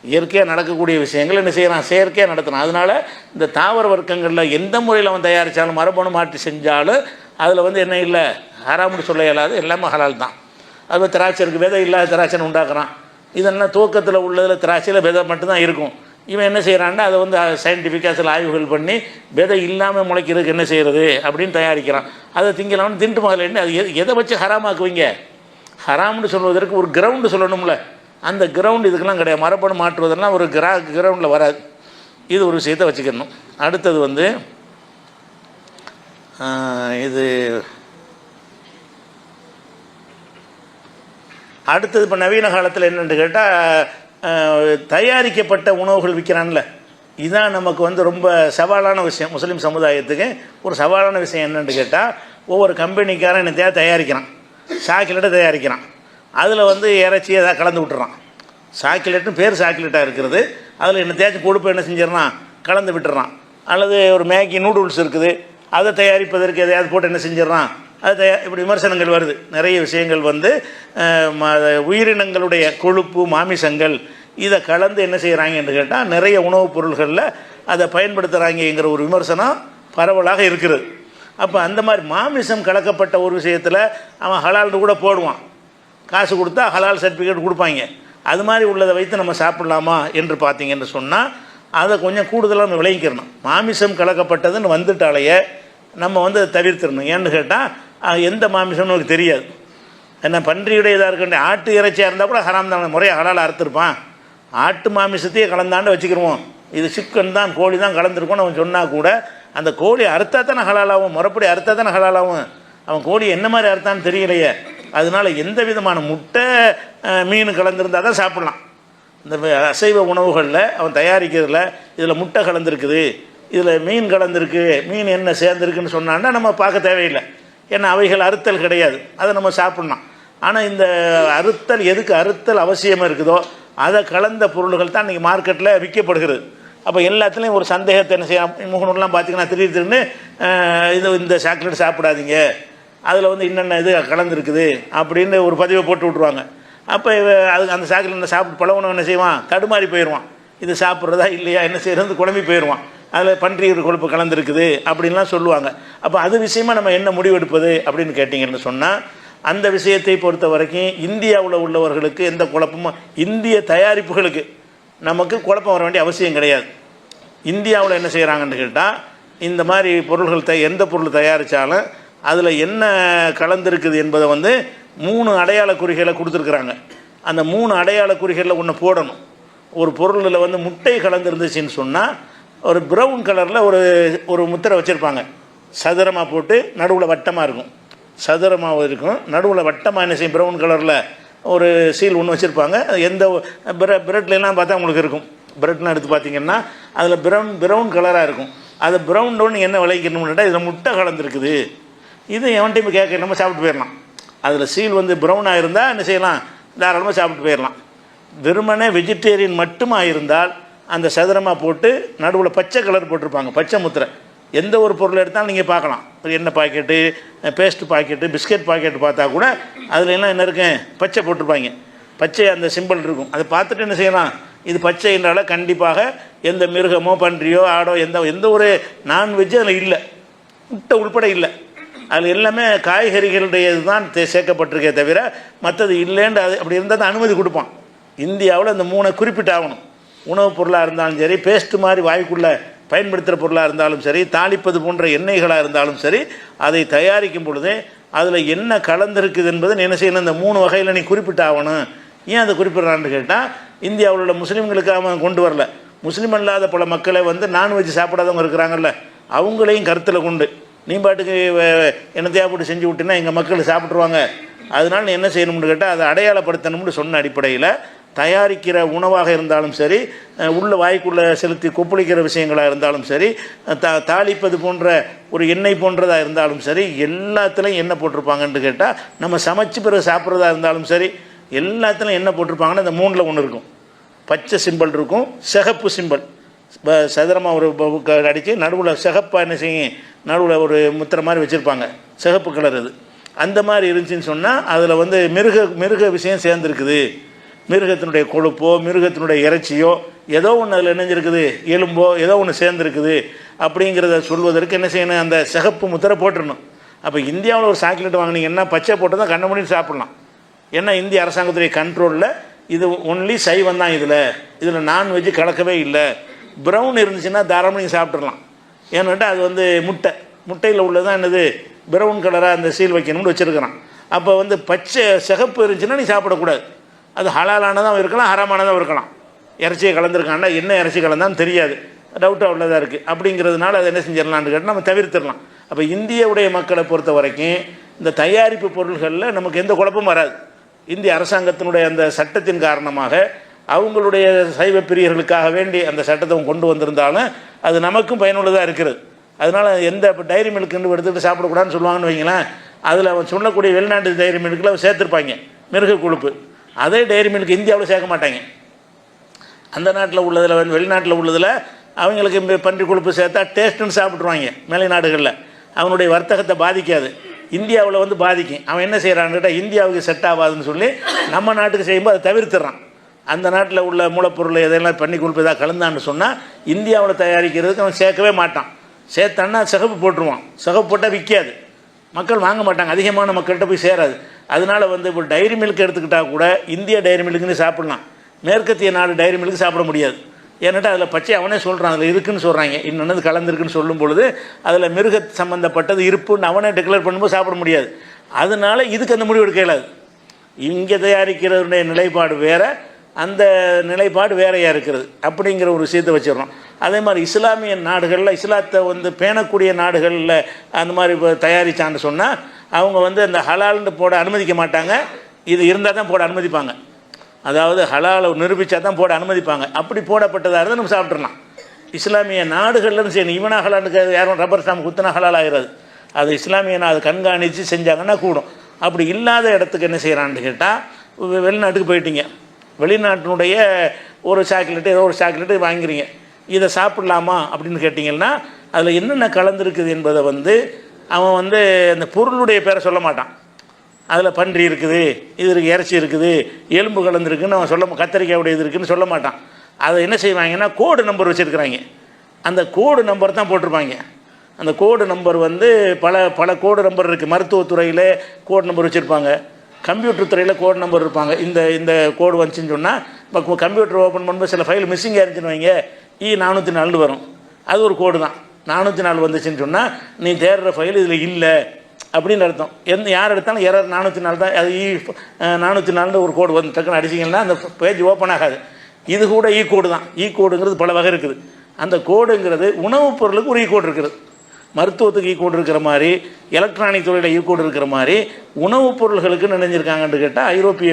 இயற்கையாக நடக்கக்கூடிய விஷயங்கள் என்ன செய்யறான், செயற்கையாக நடத்தணும். அதனால் இந்த தாவர வர்க்கங்களில் எந்த முறையில் அவன் தயாரித்தாலும் மரபணு மாற்றி செஞ்சாலும் அதில் என்ன இல்லை, ஹராம்னு சொல்ல இயலாது, எல்லாமே ஹலால் தான். அது திராட்சை இருக்குது, விதை இல்லாத திராட்சை உண்டாக்குறான். இதெல்லாம் துவக்கத்தில் உள்ளதில் திராட்சையில் விதை மட்டும்தான் இருக்கும். இவன் என்ன செய்கிறான்னா அதை சயின்டிஃபிக்காக சில ஆய்வுகள் பண்ணி விதை இல்லாமல் முளைக்கிறதுக்கு என்ன செய்கிறது அப்படின்னு தயாரிக்கிறான். அதை திங்கலாம்னு தின்ட்டு முதல்ல அது எதை வச்சு ஹராமாக்குவீங்க? ஹராம்னு சொல்வதற்கு ஒரு கிரவுண்டு சொல்லணும்ல, அந்த கிரவுண்டு இதுக்கெல்லாம் கிடையாது. மரபணு மாற்றுவதெல்லாம் ஒரு கிரவுண்டில் வராது. இது ஒரு விஷயத்தை வச்சுக்கணும். அடுத்தது இது அடுத்தது இப்போ நவீன காலத்தில் என்னென்னு கேட்டால், தயாரிக்கப்பட்ட உணவுகள் விற்கிறான்ல, இதுதான் நமக்கு ரொம்ப சவாலான விஷயம். முஸ்லீம் சமுதாயத்துக்கு ஒரு சவாலான விஷயம் என்னென்னு கேட்டால், ஒவ்வொரு கம்பெனிக்காரன் என்னத்தையாக தயாரிக்கிறான், சாக்லேட்டை தயாரிக்கிறான். அதில் இறைச்சி எதாவது கலந்து விட்டுறான். சாக்லேட்டுன்னு பேர் சாக்லேட்டாக இருக்கிறது, அதில் என்னத்தையாச்சும் கொடுப்பு என்ன செஞ்சிடறான், கலந்து விட்டுறான். அல்லது ஒரு மேகி நூடுல்ஸ் இருக்குது, அதை தயாரிப்பதற்கு எதையாவது போட்டு என்ன செஞ்சிடறான், அது இப்படி விமர்சனங்கள் வருது. நிறைய விஷயங்கள் உயிரினங்களுடைய கொழுப்பு மாமிசங்கள் இதை கலந்து என்ன செய்கிறாங்க என்று கேட்டால், நிறைய உணவுப் பொருள்களில் அதை பயன்படுத்துகிறாங்கங்கிற ஒரு விமர்சனம் பரவலாக இருக்கிறது. அப்போ அந்த மாதிரி மாமிசம் கலக்கப்பட்ட ஒரு விஷயத்தில் அவன் ஹலால்னு கூட போடுவான். காசு கொடுத்தா ஹலால் சர்டிஃபிகேட் கொடுப்பாங்க. அது மாதிரி உள்ளதை வைத்து நம்ம சாப்பிட்லாமா என்று பார்த்தீங்கன்னு சொன்னால், அதை கொஞ்சம் கூடுதலாக நம்ம விளைவிக்கிறணும். மாமிசம் கலக்கப்பட்டதுன்னு வந்துட்டாலேயே நம்ம அதை தவிர்த்திடணும். ஏன்னு கேட்டால், எந்த மாமிசம்னு நமக்கு தெரியாது. ஏன்னா பன்றியுடைய இதாக இருக்க ஆட்டு இறைச்சியாக இருந்தால் கூட ஹராம் தான், முறையாக ஹலால் அறுத்துருப்பான். ஆட்டு மாமிசத்தையே கலந்தாண்டு வச்சுக்கிடுவோம், இது சிக்கன் தான் கோழி தான் கலந்துருக்கோன்னு அவன் சொன்னால் கூட, அந்த கோழி அறுத்தா தானே ஹலாலாகும், முறைப்படி அறுத்தா தானே ஹலாலாகும். அவன் கோழி என்ன மாதிரி அறுத்தான்னு தெரியலையே. அதனால் எந்த விதமான முட்டை மீன் கலந்துருந்தால் தான் சாப்பிட்லாம். இந்த அசைவ உணவுகளில் அவன் தயாரிக்கிறதுல இதில் முட்டை கலந்துருக்குது, இதில் மீன் கலந்துருக்கு, மீன் என்ன சேர்ந்துருக்குன்னு சொன்னான்னா நம்ம பார்க்க தேவையில்லை. ஏன்னா அவைகள் அறுத்தல் கிடையாது, அதை நம்ம சாப்பிட்லாம். ஆனால் இந்த அறுத்தல் எதுக்கு அறுத்தல் அவசியமாக இருக்குதோ அதை கலந்த பொருள்கள் தான் இன்றைக்கி மார்க்கெட்டில் விற்கப்படுகிறது. அப்போ எல்லாத்துலேயும் ஒரு சந்தேகத்தை என்ன செய்யலாம், முகநூறுலாம் பார்த்திங்கன்னா திடீர்னு இந்த சாக்லேட் சாப்பிடாதீங்க, அதில் வந்து என்னென்ன இது கலந்துருக்குது அப்படின்னு ஒரு பதிவை போட்டு விட்ருவாங்க. அப்போ அது அந்த சாக்லேட் சாப்பிட்டு பழவனும் என்ன செய்வான், தடுமாறி போயிடுவான். இது சாப்பிட்றதா இல்லையா, என்ன செய்கிறது குழம்பி போயிடுவான். அதில் பன்றி கொழுப்பு கலந்துருக்குது அப்படின்லாம் சொல்லுவாங்க. அப்போ அது விஷயமா நம்ம என்ன முடிவெடுப்பது அப்படின்னு கேட்டிங்கன்னு சொன்னால், அந்த விஷயத்தை பொறுத்த வரைக்கும் இந்தியாவில் உள்ளவர்களுக்கு எந்த குழப்பமும், இந்திய தயாரிப்புகளுக்கு நமக்கு குழப்பம் வர வேண்டிய அவசியம் கிடையாது. இந்தியாவில் என்ன செய்கிறாங்கன்னு கேட்டால், இந்த மாதிரி பொருள்கள் எந்த பொருள் தயாரித்தாலும் அதில் என்ன கலந்துருக்குது என்பதை வந்து 3 அடையாள குறிகளை கொடுத்துருக்குறாங்க. அந்த 3 அடையாள குறிகளில் ஒன்று போடணும். ஒரு பொருளில் வந்து முட்டை கலந்துருந்துச்சின்னு சொன்னால் ஒரு ப்ரௌன் கலரில் ஒரு முத்திரை வச்சுருப்பாங்க. சதுரமாக போட்டு நடுவில் வட்டமாக இருக்கும், சதுரமாக இருக்கும், நடுவில் வட்டமாக என்ன செய்யும், ப்ரௌன் கலரில் ஒரு சீல் ஒன்று வச்சுருப்பாங்க. எந்த பிரெட்லாம் பார்த்தா உங்களுக்கு இருக்கும். பிரெட்லாம் எடுத்து பார்த்திங்கன்னா அதில் ப்ரௌன் கலராக இருக்கும். அதை ப்ரௌன் டவுன் என்ன விளைக்கணும்னுட்டா இதில் முட்டை கலந்துருக்குது, இது எவன்டையும் கேட்க நம்ம சாப்பிட்டு போயிடலாம். அதில் சீல் வந்து ப்ரௌனாக இருந்தால் என்ன செய்யலாம், தாராளமாக சாப்பிட்டு போயிடலாம். வெறுமனே வெஜிடேரியன் மட்டுமா இருந்தால் அந்த சதுரமாக போட்டு நடுவில் பச்சை கலர் போட்டிருப்பாங்க, பச்சை முத்திரை. எந்த ஒரு பொருள் எடுத்தாலும் நீங்கள் பார்க்கலாம், எண்ணெய் packet, paste packet, biscuit packet பார்த்தா கூட அதில் எல்லாம் என்ன இருக்கு, பச்சை போட்டிருப்பாங்க. பச்சை அந்த சிம்பிள் இருக்கும். அதை பார்த்துட்டு என்ன செய்யலாம், இது பச்சை என்றால கண்டிப்பாக எந்த மிருகமோ பன்றியோ ஆடோ எந்த ஒரு நான்வெஜ்ஜு அதில் இல்லை, முட்டை உள்பட இல்லை. அதில் எல்லாமே காய்கறிகளுடைய இதுதான் சேர்க்கப்பட்டிருக்கே தவிர மற்றது இல்லைன்னு அது அப்படி இருந்தால் தான் அனுமதி கொடுப்பான். இந்தியாவில் இந்த 3 குறிப்பிட்டு ஆகணும். உணவுப் பொருளாக இருந்தாலும் சரி, பேஸ்ட்டு மாதிரி வாய்க்குள்ளே பயன்படுத்துகிற பொருளாக இருந்தாலும் சரி, தாளிப்பது போன்ற எண்ணெய்களாக இருந்தாலும் சரி, அதை தயாரிக்கும் பொழுதே அதில் என்ன கலந்துருக்குது என்பதை என்ன செய்யணும், இந்த 3 வகையில் நீ குறிப்பிட்டு ஆகணும். ஏன் அதை குறிப்பிட்றான்னு கேட்டால், இந்தியாவில் உள்ள முஸ்லீம்களுக்கு அவன் கொண்டு வரல, முஸ்லீம் அல்லாத பல மக்களை வந்து நான்வெஜ் சாப்பிடாதவங்க இருக்கிறாங்கல்ல, அவங்களையும் கருத்தில் கொண்டு நீ பாட்டுக்கு என்னத்தையா போட்டு செஞ்சு விட்டினா எங்கள் மக்கள் சாப்பிட்ருவாங்க, அதனால் நீ என்ன செய்யணும்னு கேட்டால் அதை அடையாளப்படுத்தணும்னு சொன்ன அடிப்படையில் தயாரிக்கிற உணவாக இருந்தாலும் சரி, உள்ள வாய்க்குள்ளே செலுத்தி கொப்பளிக்கிற விஷயங்களாக இருந்தாலும் சரி, தாளிப்பது போன்ற ஒரு எண்ணெய் போன்றதாக இருந்தாலும் சரி, எல்லாத்துலேயும் என்ன போட்டிருப்பாங்கன்னு கேட்டால், நம்ம சமைச்சு பிறகு சாப்பிட்றதா இருந்தாலும் சரி, எல்லாத்துலையும் என்ன போட்டிருப்பாங்கன்னா இந்த 3ல் ஒன்று இருக்கும். பச்சை சிம்பிள் இருக்கும், சிகப்பு சிம்பிள் சதுரமாக ஒரு அடித்து நடுவில் சிகப்பாக என்ன செய்யும், நடுவில் ஒரு முத்திரை மாதிரி வச்சுருப்பாங்க, சிகப்பு கலர். அது அந்த மாதிரி இருந்துச்சுன்னு சொன்னால் அதில் வந்து மிருக விஷயம் சேர்ந்துருக்குது. மிருகத்தினுடைய கொழுப்போ மிருகத்தினுடைய இறைச்சியோ ஏதோ ஒன்று அதில் இணைஞ்சிருக்குது, எலும்போ ஏதோ ஒன்று சேர்ந்துருக்குது அப்படிங்கிறத சொல்வதற்கு என்ன செய்யணும், அந்த சிகப்பு முத்திரை போட்டுடணும். அப்போ இந்தியாவில் ஒரு சாக்லேட் வாங்கினீங்கன்னா பச்சை போட்டு தான் கண்ண முடிட்டு சாப்பிட்லாம். ஏன்னா இந்திய அரசாங்கத்துடைய கண்ட்ரோலில் இது ஒன்லி சைவம் தான், இதில் நான்வெஜ்ஜு கலக்கவே இல்லை. ப்ரௌன் இருந்துச்சுன்னா தாராளமாக நீங்கள் சாப்பிட்றலாம். ஏன்னுட்டா அது வந்து முட்டையில் உள்ளதான் என்னது ப்ரௌன் கலராக அந்த சீல் வைக்கணும்னு வச்சுருக்கிறான். அப்போ வந்து பச்சை சிகப்பு இருந்துச்சுன்னா நீ சாப்பிடக்கூடாது. அது ஹலாலானதாக இருக்கலாம், ஹராமானதாக இருக்கலாம். இறைச்சியை கலந்துருக்காண்டா என்ன இறைச்சி கலந்தான்னு தெரியாது, டவுட்டாக உள்ளதாக இருக்குது. அப்படிங்கிறதுனால அதை என்ன செஞ்சிடலான்னு கேட்டால் நம்ம தவிர்த்திடலாம். அப்போ இந்தியாவுடைய மக்களை பொறுத்த வரைக்கும் இந்த தயாரிப்பு பொருள்களில் நமக்கு எந்த குழப்பமும் வராது. இந்திய அரசாங்கத்தினுடைய அந்த சட்டத்தின் காரணமாக அவங்களுடைய சைவ பிரியர்களுக்காக வேண்டி அந்த சட்டத்தை கொண்டு வந்திருந்தாலும் அது நமக்கும் பயனுள்ளதாக இருக்கிறது. அதனால் எந்த இப்போ டைரி மில்க்குன்னு எடுத்துகிட்டு சாப்பிடக்கூடாதுன்னு சொல்லுவாங்கன்னு வைங்களேன், அதில் அவன் சொல்லக்கூடிய வெளிநாட்டு டைரி மில்கில் சேர்த்துருப்பாங்க மிருக கொழுப்பு. அதே டைரி மில்க் இந்தியாவில் சேர்க்க மாட்டாங்க. அந்த நாட்டில் உள்ளதில் வெளிநாட்டில் உள்ளதில் அவங்களுக்கு பன்றி கொழுப்பு சேர்த்தா டேஸ்ட்டுன்னு சாப்பிட்ருவாங்க. மேலை நாடுகளில் அவனுடைய வர்த்தகத்தை பாதிக்காது, இந்தியாவில் வந்து பாதிக்கும். அவன் என்ன செய்கிறான்னு கேட்டால் இந்தியாவுக்கு செட் ஆகாதுன்னு சொல்லி நம்ம நாட்டுக்கு செய்யும்போது அதை தவிர்த்துறான். அந்த நாட்டில் உள்ள மூலப்பொருள் எதெல்லாம் பண்ணி கொழுப்பு ஏதாவது கலந்தான்னு சொன்னால் இந்தியாவில் தயாரிக்கிறதுக்கு அவன் சேர்க்கவே மாட்டான். சேர்த்தான்னா சிகப்பு போட்டுருவான். சிகப்பு போட்டால் விற்காது, மக்கள் வாங்க மாட்டாங்க, அதிகமான மக்கள்கிட்ட போய் சேராது. அதனால் வந்து இப்போ டைரி மில்க் எடுத்துக்கிட்டால் கூட இந்திய டைரி மில்க்குன்னு சாப்பிட்லாம், மேற்கத்திய நாடு டைரி மில்க்கு சாப்பிட முடியாது. ஏன்னாட்டா அதில் பச்சை அவனே சொல்கிறான், அதில் இருக்குதுன்னு சொல்கிறாங்க, இன்னொன்று கலந்துருக்குன்னு சொல்லும் பொழுது அதில் மிருக சம்மந்தப்பட்டது இருப்புன்னு அவனே டிக்ளேர் பண்ணும்போது சாப்பிட முடியாது. அதனால் இதுக்கு அந்த முடிவு எடுக்க இயலாது. இங்கே தயாரிக்கிறதுடைய நிலைப்பாடு வேறு, அந்த நிலைப்பாடு வேறையாக இருக்கிறது அப்படிங்கிற ஒரு விஷயத்தை வச்சிடறோம். அதே மாதிரி இஸ்லாமிய நாடுகளில் இஸ்லாத்தை வந்து பேணக்கூடிய நாடுகளில் அந்த மாதிரி இப்போ தயாரித்தான்னு சொன்னால் அவங்க வந்து அந்த ஹலால்னு போட அனுமதிக்க மாட்டாங்க, இது இருந்தால் தான் போட அனுமதிப்பாங்க. அதாவது ஹலாலை நிரூபித்தா தான் போட அனுமதிப்பாங்க. அப்படி போடப்பட்டதாக இருந்தால் நம்ம சாப்பிட்றலாம். இஸ்லாமிய நாடுகள்னு செய்யணும், இவனா ஹலாலுக்கு யாரும் ரப்பர் ஸ்டாம்ப் குத்தினா ஹலால் ஆகிறது. அது இஸ்லாமிய அது கண்காணித்து செஞ்சாங்கன்னா கூடும். அப்படி இல்லாத இடத்துக்கு என்ன செய்கிறான்னு கேட்டால், வெளிநாட்டுக்கு போயிட்டீங்க, வெளிநாட்டினுடைய ஒரு சாக்லேட்டு ஏதோ ஒரு சாக்லேட்டு வாங்குறீங்க, இதை சாப்பிட்லாமா அப்படின்னு கேட்டிங்கன்னா அதில் என்னென்ன கலந்துருக்குது என்பதை வந்து அவன் வந்து அந்த பொருளுடைய பேரை சொல்ல மாட்டான். அதில் பன்றி இருக்குது, இது இருக்குது, இறைச்சி இருக்குது, எலும்பு கலந்துருக்குன்னு அவன் சொல்ல, கத்தரிக்காய் இது இருக்குதுன்னு சொல்ல மாட்டான். அதை என்ன செய்வாங்கன்னா கோடு நம்பர் வச்சுருக்குறாங்க. அந்த கோடு நம்பர் தான் போட்டிருப்பாங்க. அந்த கோடு நம்பர் வந்து பல கோடு நம்பர் இருக்குது. மருத்துவத்துறையில் கோடு நம்பர் வச்சுருப்பாங்க, கம்ப்யூட்டர் துறையில் கோடு நம்பர் இருப்பாங்க. இந்த கோடு வந்துச்சுன்னு சொன்னால் இப்போ கம்ப்யூட்டர் ஓப்பன் பண்ணும்போது சில ஃபைல் மிஸ்ஸிங்காக இருந்துச்சுன்னு வைங்க, E404 வரும். அது ஒரு கோடு தான். 404 வந்துச்சுன்னு சொன்னால் நீ தேடுற ஃபைல் இதில் இல்லை அப்படின்னு அர்த்தம். யார் எடுத்தாலும் எரர் 404 தான். அது E404 ஒரு கோடு வந்து டக்குன்னு அடிச்சிங்கன்னா அந்த பேஜ் ஓப்பன் ஆகாது. இது கூட கோடு தான். கோடுங்கிறது பல வகை இருக்குது. அந்த கோடுங்கிறது உணவுப் பொருளுக்கு ஒரு கோடு இருக்குது. மருத்துவத்துக்கு கோடு இருக்கிற மாதிரி, எலக்ட்ரானிக் துறையில் கோடு இருக்கிற மாதிரி உணவுப் பொருள்களுக்கு நினைஞ்சிருக்காங்கன்னு கேட்டால் ஐரோப்பிய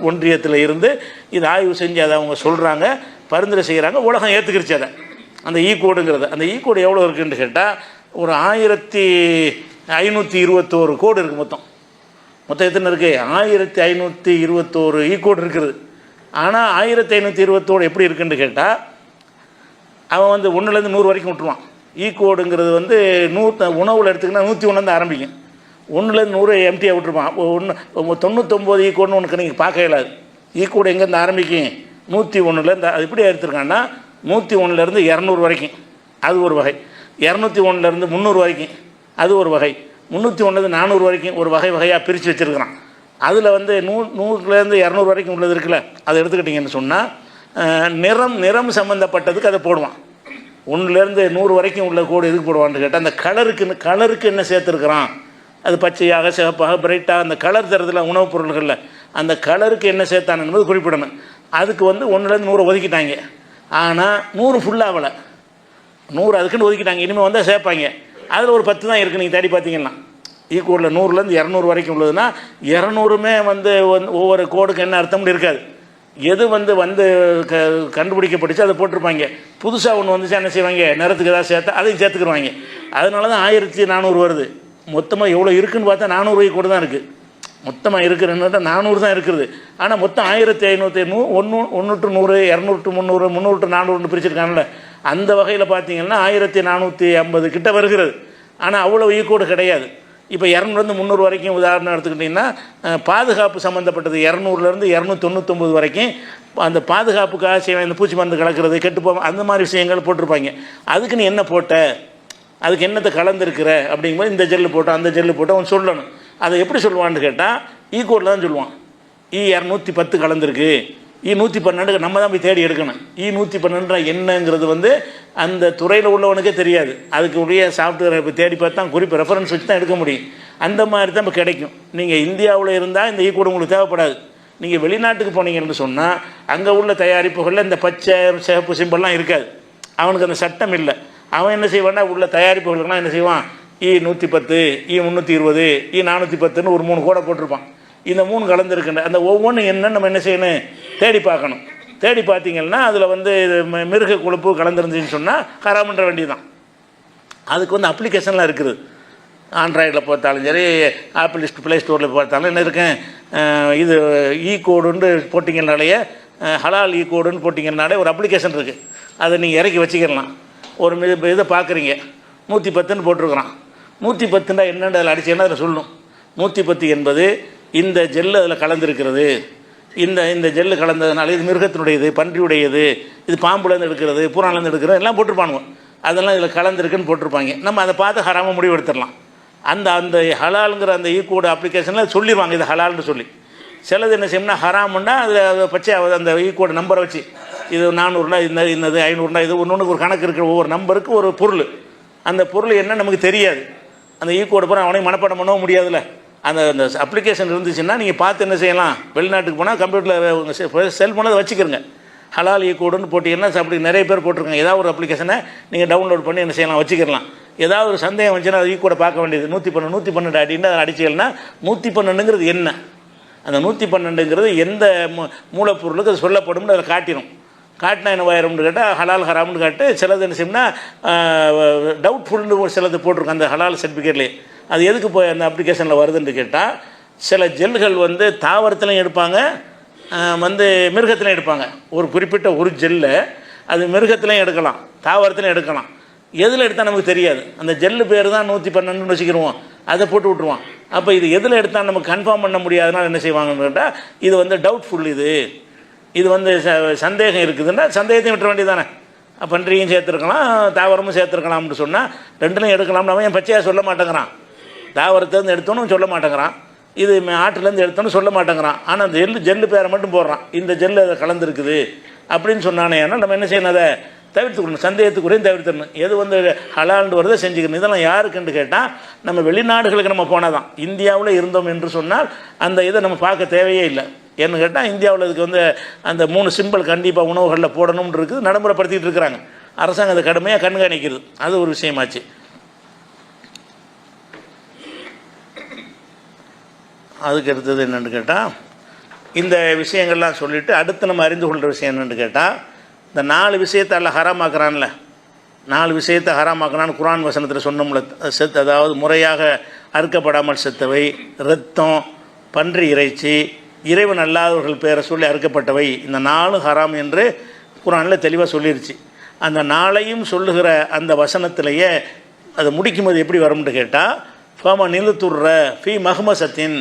ஒன்றியத்தில் இருந்து இது ஆய்வு செஞ்சு அதை அவங்க சொல்கிறாங்க, பரிந்துரை செய்கிறாங்க, உலகம் ஏற்றுக்கிருச்சு அதை. அந்த கோடுங்கிறது, அந்த கோடு எவ்வளோ இருக்குதுன்னு கேட்டால் ஒரு 1521 கோடு இருக்குது. மொத்தம் எத்தனை இருக்குது? 1521 கோடு இருக்குது. ஆனால் 1521 எப்படி இருக்குன்னு கேட்டால் அவன் வந்து 1லேருந்து 100 வரைக்கும் விட்டுருவான். கோடுங்கிறது வந்து உணவில் எடுத்துக்கினா 101 ஆரம்பிக்கும். 1லேருந்து 100 எம்டியாக விட்டுருப்பான். 99 கோடுன்னு உனக்கு நீங்கள் பார்க்க இயலாது. கோடு எங்கேருந்து ஆரம்பிக்கும்? 101. அது எப்படி எடுத்துருக்கான்னா 101லேருந்து 200 வரைக்கும் அது ஒரு வகை, 201லேருந்து 300 வரைக்கும் அது ஒரு வகை, 301லேருந்து 400 வரைக்கும் ஒரு வகையாக பிரித்து வச்சுருக்கிறான். அதில் வந்து 100லேருந்து 200 வரைக்கும் உள்ளது இருக்குல்ல, அதை எடுத்துக்கிட்டிங்கன்னு சொன்னால் நிறம் சம்மந்தப்பட்டதுக்கு அதை போடுவான். 1லேருந்து 100 வரைக்கும் உள்ள கோடு எதுக்கு போடுவான்னு கேட்டால் அந்த கலருக்கு என்ன சேர்த்துருக்குறான், அது பச்சையாக, சிவப்பாக, பிரைட்டாக அந்த கலர் தரதில் உணவுப் பொருள்களில் அந்த கலருக்கு என்ன சேர்த்தான் என்பது குறிப்பிடணும். அதுக்கு வந்து 1லேருந்து 100 ஒதுக்கிட்டாங்க. ஆனால் 100 ஃபுல்லாகலை, 100 அதுக்குன்னு ஒதுக்கிட்டாங்க. இனிமேல் வந்தால் சேர்ப்பாங்க. அதில் ஒரு 10 தான் இருக்குது. நீங்கள் தேடி பார்த்தீங்கன்னா கோடில் 100லேருந்து 200 வரைக்கும் உள்ளதுன்னா 200மே வந்து ஒவ்வொரு கோடுக்கு என்ன அர்த்தம்னு இருக்காது. எது வந்து கண்டுபிடிக்கப்பட்டுச்சு அதை போட்டிருப்பாங்க. புதுசாக ஒன்று வந்துச்சு என்ன செய்வாங்க, நிறத்துக்கு ஏதாவது சேர்த்தா அதையும் சேர்த்துக்குருவாங்க. அதனால தான் 1400 வருது. மொத்தமாக எவ்வளோ இருக்குதுன்னு பார்த்தா 400 கோடு தான் இருக்குது. மொத்தமாக இருக்கிறதுன்னு 400 தான் இருக்குது. ஆனால் மொத்தம் 1500, 1 to 100, 200 to 300, 300 to 400 பிரிச்சிருக்காங்கல்ல, அந்த வகையில் பார்த்தீங்கன்னா 1450 கிட்ட வருகிறது. ஆனால் அவ்வளோ கோடு கிடையாது. இப்போ 200லேருந்து 300 வரைக்கும் உதாரணம் எடுத்துக்கிட்டிங்கன்னா பாதுகாப்பு சம்மந்தப்பட்டது 200லேருந்து 299 வரைக்கும் அந்த பாதுகாப்புக்காக செய்வேன். இந்த பூச்சி மருந்து கலக்கிறது, கெட்டுப்போம், அந்த மாதிரி விஷயங்கள் போட்டிருப்பாங்க. அதுக்கு நீ என்ன போட்ட, அதுக்கு என்னத்தை கலந்துருக்கிற அப்படிங்கும்போது இந்த ஜெல்லு போட்டோம் அந்த ஜெல்லு போட்டோம் அவன் சொல்லணும். அதை எப்படி சொல்லுவான்னு கேட்டால் கோடில் தான் சொல்லுவான். 210 கலந்துருக்கு, 112 நம்ம தான் போய் தேடி எடுக்கணும். 112 என்னங்கிறது வந்து அந்த துறையில் உள்ளவனுக்கே தெரியாது. அதுக்கு உடைய சாஃப்ட்வேரை இப்போ தேடி பார்த்தா குறிப்பு ரெஃபரன்ஸ் வச்சு தான் எடுக்க முடியும். அந்த மாதிரி தான் இப்போ கிடைக்கும். நீங்கள் இந்தியாவில் இருந்தால் இந்த கோடு உங்களுக்கு தேவைப்படாது. நீங்கள் வெளிநாட்டுக்கு போனீங்கன்னு சொன்னால் அங்கே உள்ள தயாரிப்புகளில் இந்த பச்சை சிவப்பு சிம்பல்லாம் இருக்காது. அவனுக்கு அந்த சட்டம் இல்லை. அவன் என்ன செய்வான்னா உள்ள தயாரிப்புகளுக்கெல்லாம் என்ன செய்வான், 110, 320, 410ன்னு ஒரு 3 கோடை போட்டிருப்பான். இந்த 3 கலந்துருக்குன்ற அந்த ஒவ்வொன்றும் என்ன நம்ம என்ன செய்யணும், தேடி பார்க்கணும். தேடி பார்த்தீங்கன்னா அதில் வந்து மிருக கொழுப்பு கலந்துருந்துச்சின்னு சொன்னால் ஹராமன்ற வேண்டியதுதான். அதுக்கு வந்து அப்ளிகேஷன்லாம் இருக்குது. ஆண்ட்ராய்டில் பார்த்தாலும் சரி, ஆப்பிள் ப்ளே ஸ்டோரில் பார்த்தாலும் என்ன இருக்கேன், இது கோடுன்னு போட்டிங்கனாலேயே ஹலால் கோடுன்னு போட்டிங்கனாலே ஒரு அப்ளிகேஷன் இருக்குது. அதை நீங்கள் இறக்கி வச்சுக்கிடலாம். ஒரு இதை பார்க்குறீங்க, 110ன்னு போட்டிருக்கிறான். 110 என்னென்னு அதில் அடிச்சேன்னா அதில் சொல்லணும். 110 என்பது இந்த ஜெல்லு அதில் கலந்துருக்கிறது, இந்த ஜெல்லு கலந்ததுனால இது மிருகத்தினுடையது, பன்றியுடையது, இது பாம்புலேருந்து எடுக்கிறது, பூராலேருந்து எடுக்கிறது எல்லாம் போட்டிருப்பானுங்க. அதெல்லாம் இதில் கலந்துருக்குன்னு போட்டிருப்பாங்க. நம்ம அதை பார்த்து ஹராமாக முடிவெடுத்துடலாம். அந்த ஹலாலுங்கிற அந்த கோடு அப்ளிகேஷனில் சொல்லிடுவாங்க இது ஹலால்னு சொல்லி. சிலது என்ன செய்யணும்னா ஹராமுன்னா அதில் பச்சை அந்த கோடு நம்பரை வச்சு இது 400 இன்னது 500 இது ஒன்று ஒரு கணக்கு இருக்கிற ஒவ்வொரு நம்பருக்கு ஒரு பொருள். அந்த பொருள் என்ன நமக்கு தெரியாது. அந்த கோடு போனால் அவனையும் மனப்பாடம் பண்ணவும் முடியாதுல்ல. அந்த அப்ளிகேஷன் இருந்துச்சுன்னா நீங்கள் பார்த்து என்ன செய்யலாம், வெளிநாட்டுக்கு போனால் கம்ப்யூட்டரில் செல்ஃபோனை அதை வச்சுக்கிறங்க. ஹலால் கோடுன்னு போட்டிங்கன்னா அப்படி நிறைய பேர் போட்டிருக்காங்க. ஏதாவது ஒரு அப்ளிகேஷனை நீங்கள் டவுன்லோட் பண்ணி என்ன செய்யலாம், வச்சுக்கலாம். ஏதாவது ஒரு சந்தேகம் வந்துச்சுன்னா அது கோடை பார்க்க வேண்டியது. 112 அப்படின்னு அதை அடிச்சிக்கலன்னா 112ங்கிறது என்ன, அந்த 112ங்கிறது எந்த மூலப்பொருளுக்கு அது சொல்லப்படும்னு அதில் காட்டிடும். காட்டினா என்ன வாயிரம்னு கேட்டால் ஹலால் ஹராம்னு காட்டு. சிலது என்ன செய்யணும்னா டவுட்ஃபுல்னு சிலது போட்டிருக்கோம் அந்த ஹலால் சர்டிஃபிகேட்லேயே. அது எதுக்கு போய் அந்த அப்ளிகேஷனில் வருதுன்னு கேட்டால் சில ஜெல்கள் வந்து தாவரத்துலையும் எடுப்பாங்க, வந்து மிருகத்திலையும் எடுப்பாங்க. ஒரு குறிப்பிட்ட ஒரு ஜெல்லை அது மிருகத்திலையும் எடுக்கலாம், தாவரத்திலையும் எடுக்கலாம். எதில் எடுத்தால் நமக்கு தெரியாது. அந்த ஜெல்லு பேர் தான் 112 வச்சுக்கிடுவோம், அதை போட்டு விட்ருவான். அப்போ இது எதில் எடுத்தால் நமக்கு கன்ஃபார்ம் பண்ண முடியாதனால என்ன செய்வாங்கன்னு கேட்டால், இது வந்து டவுட்ஃபுல், இது வந்து சந்தேகம் இருக்குதுன்னா சந்தேகத்தையும் விட்டுற வேண்டியதானே. பன்றியும் சேர்த்துருக்கலாம், தாவரமும் சேர்த்துருக்கலாம்னு சொன்னால் ரெண்டுலையும் எடுக்கலாம்னு அவன் பச்சையாக சொல்ல மாட்டேங்கிறான். தாவரத்துலேருந்து எடுத்தோன்னு சொல்ல மாட்டேங்கிறான், இது ஆட்டிலேருந்து எடுத்தோன்னு சொல்ல மாட்டேங்கிறான். ஆனால் அந்த ஜெல்லு பேரை மட்டும் போடுறான், இந்த ஜெல்லு அதை கலந்துருக்குது அப்படின்னு சொன்னானே. ஆனால் நம்ம என்ன செய்யணும், அதை தவிர்த்துக்கணும், சந்தேகத்துக்குறையும் தவிர்த்துடணும். எது வந்து ஹலால்னு வருதை செஞ்சுக்கணும். இதெல்லாம் யாருக்குன்னு கேட்டால் நம்ம வெளிநாடுகளுக்கு நம்ம போனால் தான். இந்தியாவில் இருந்தோம் என்று சொன்னால் அந்த இதை நம்ம பார்க்க தேவையே இல்லை. ஏன்னு கேட்டால் இந்தியாவில் இதுக்கு வந்து அந்த 3 சிம்பிள் கண்டிப்பாக உணவுகளில் போடணும்னு இருக்குது, நடைமுறைப்படுத்திகிட்டு இருக்கிறாங்க. அரசாங்கம் அதை கடுமையாக கண்காணிக்கிறது, அது ஒரு விஷயமாச்சு. அதுக்கு அடுத்தது என்னென்னு கேட்டால், இந்த விஷயங்கள்லாம் சொல்லிவிட்டு அடுத்து நம்ம அறிந்து கொள்கிற விஷயம் என்னென்னு கேட்டால், இந்த 4 விஷயத்தை அல்ல ஹராமாக்குறான்ல, 4 விஷயத்தை ஹராமாக்குறான்னு குர்ஆன் வசனத்தில் சொன்னோம்ல. அதாவது முறையாக அறுக்கப்படாமல் செத்தவை, இரத்தம், பன்றி இறைச்சி, இறைவன் அல்லாதவர்கள் பேரை சொல்லி அறுக்கப்பட்டவை, இந்த 4 ஹராம் என்று குர்ஆனில் தெளிவாக சொல்லிருச்சு. அந்த 4ஐயும் சொல்லுகிற அந்த வசனத்திலேயே அதை முடிக்கும்போது எப்படி வரும்னு கேட்டால், ஃபம நிலுத்துர்ற ஃபி மஹ்மசத்தின்,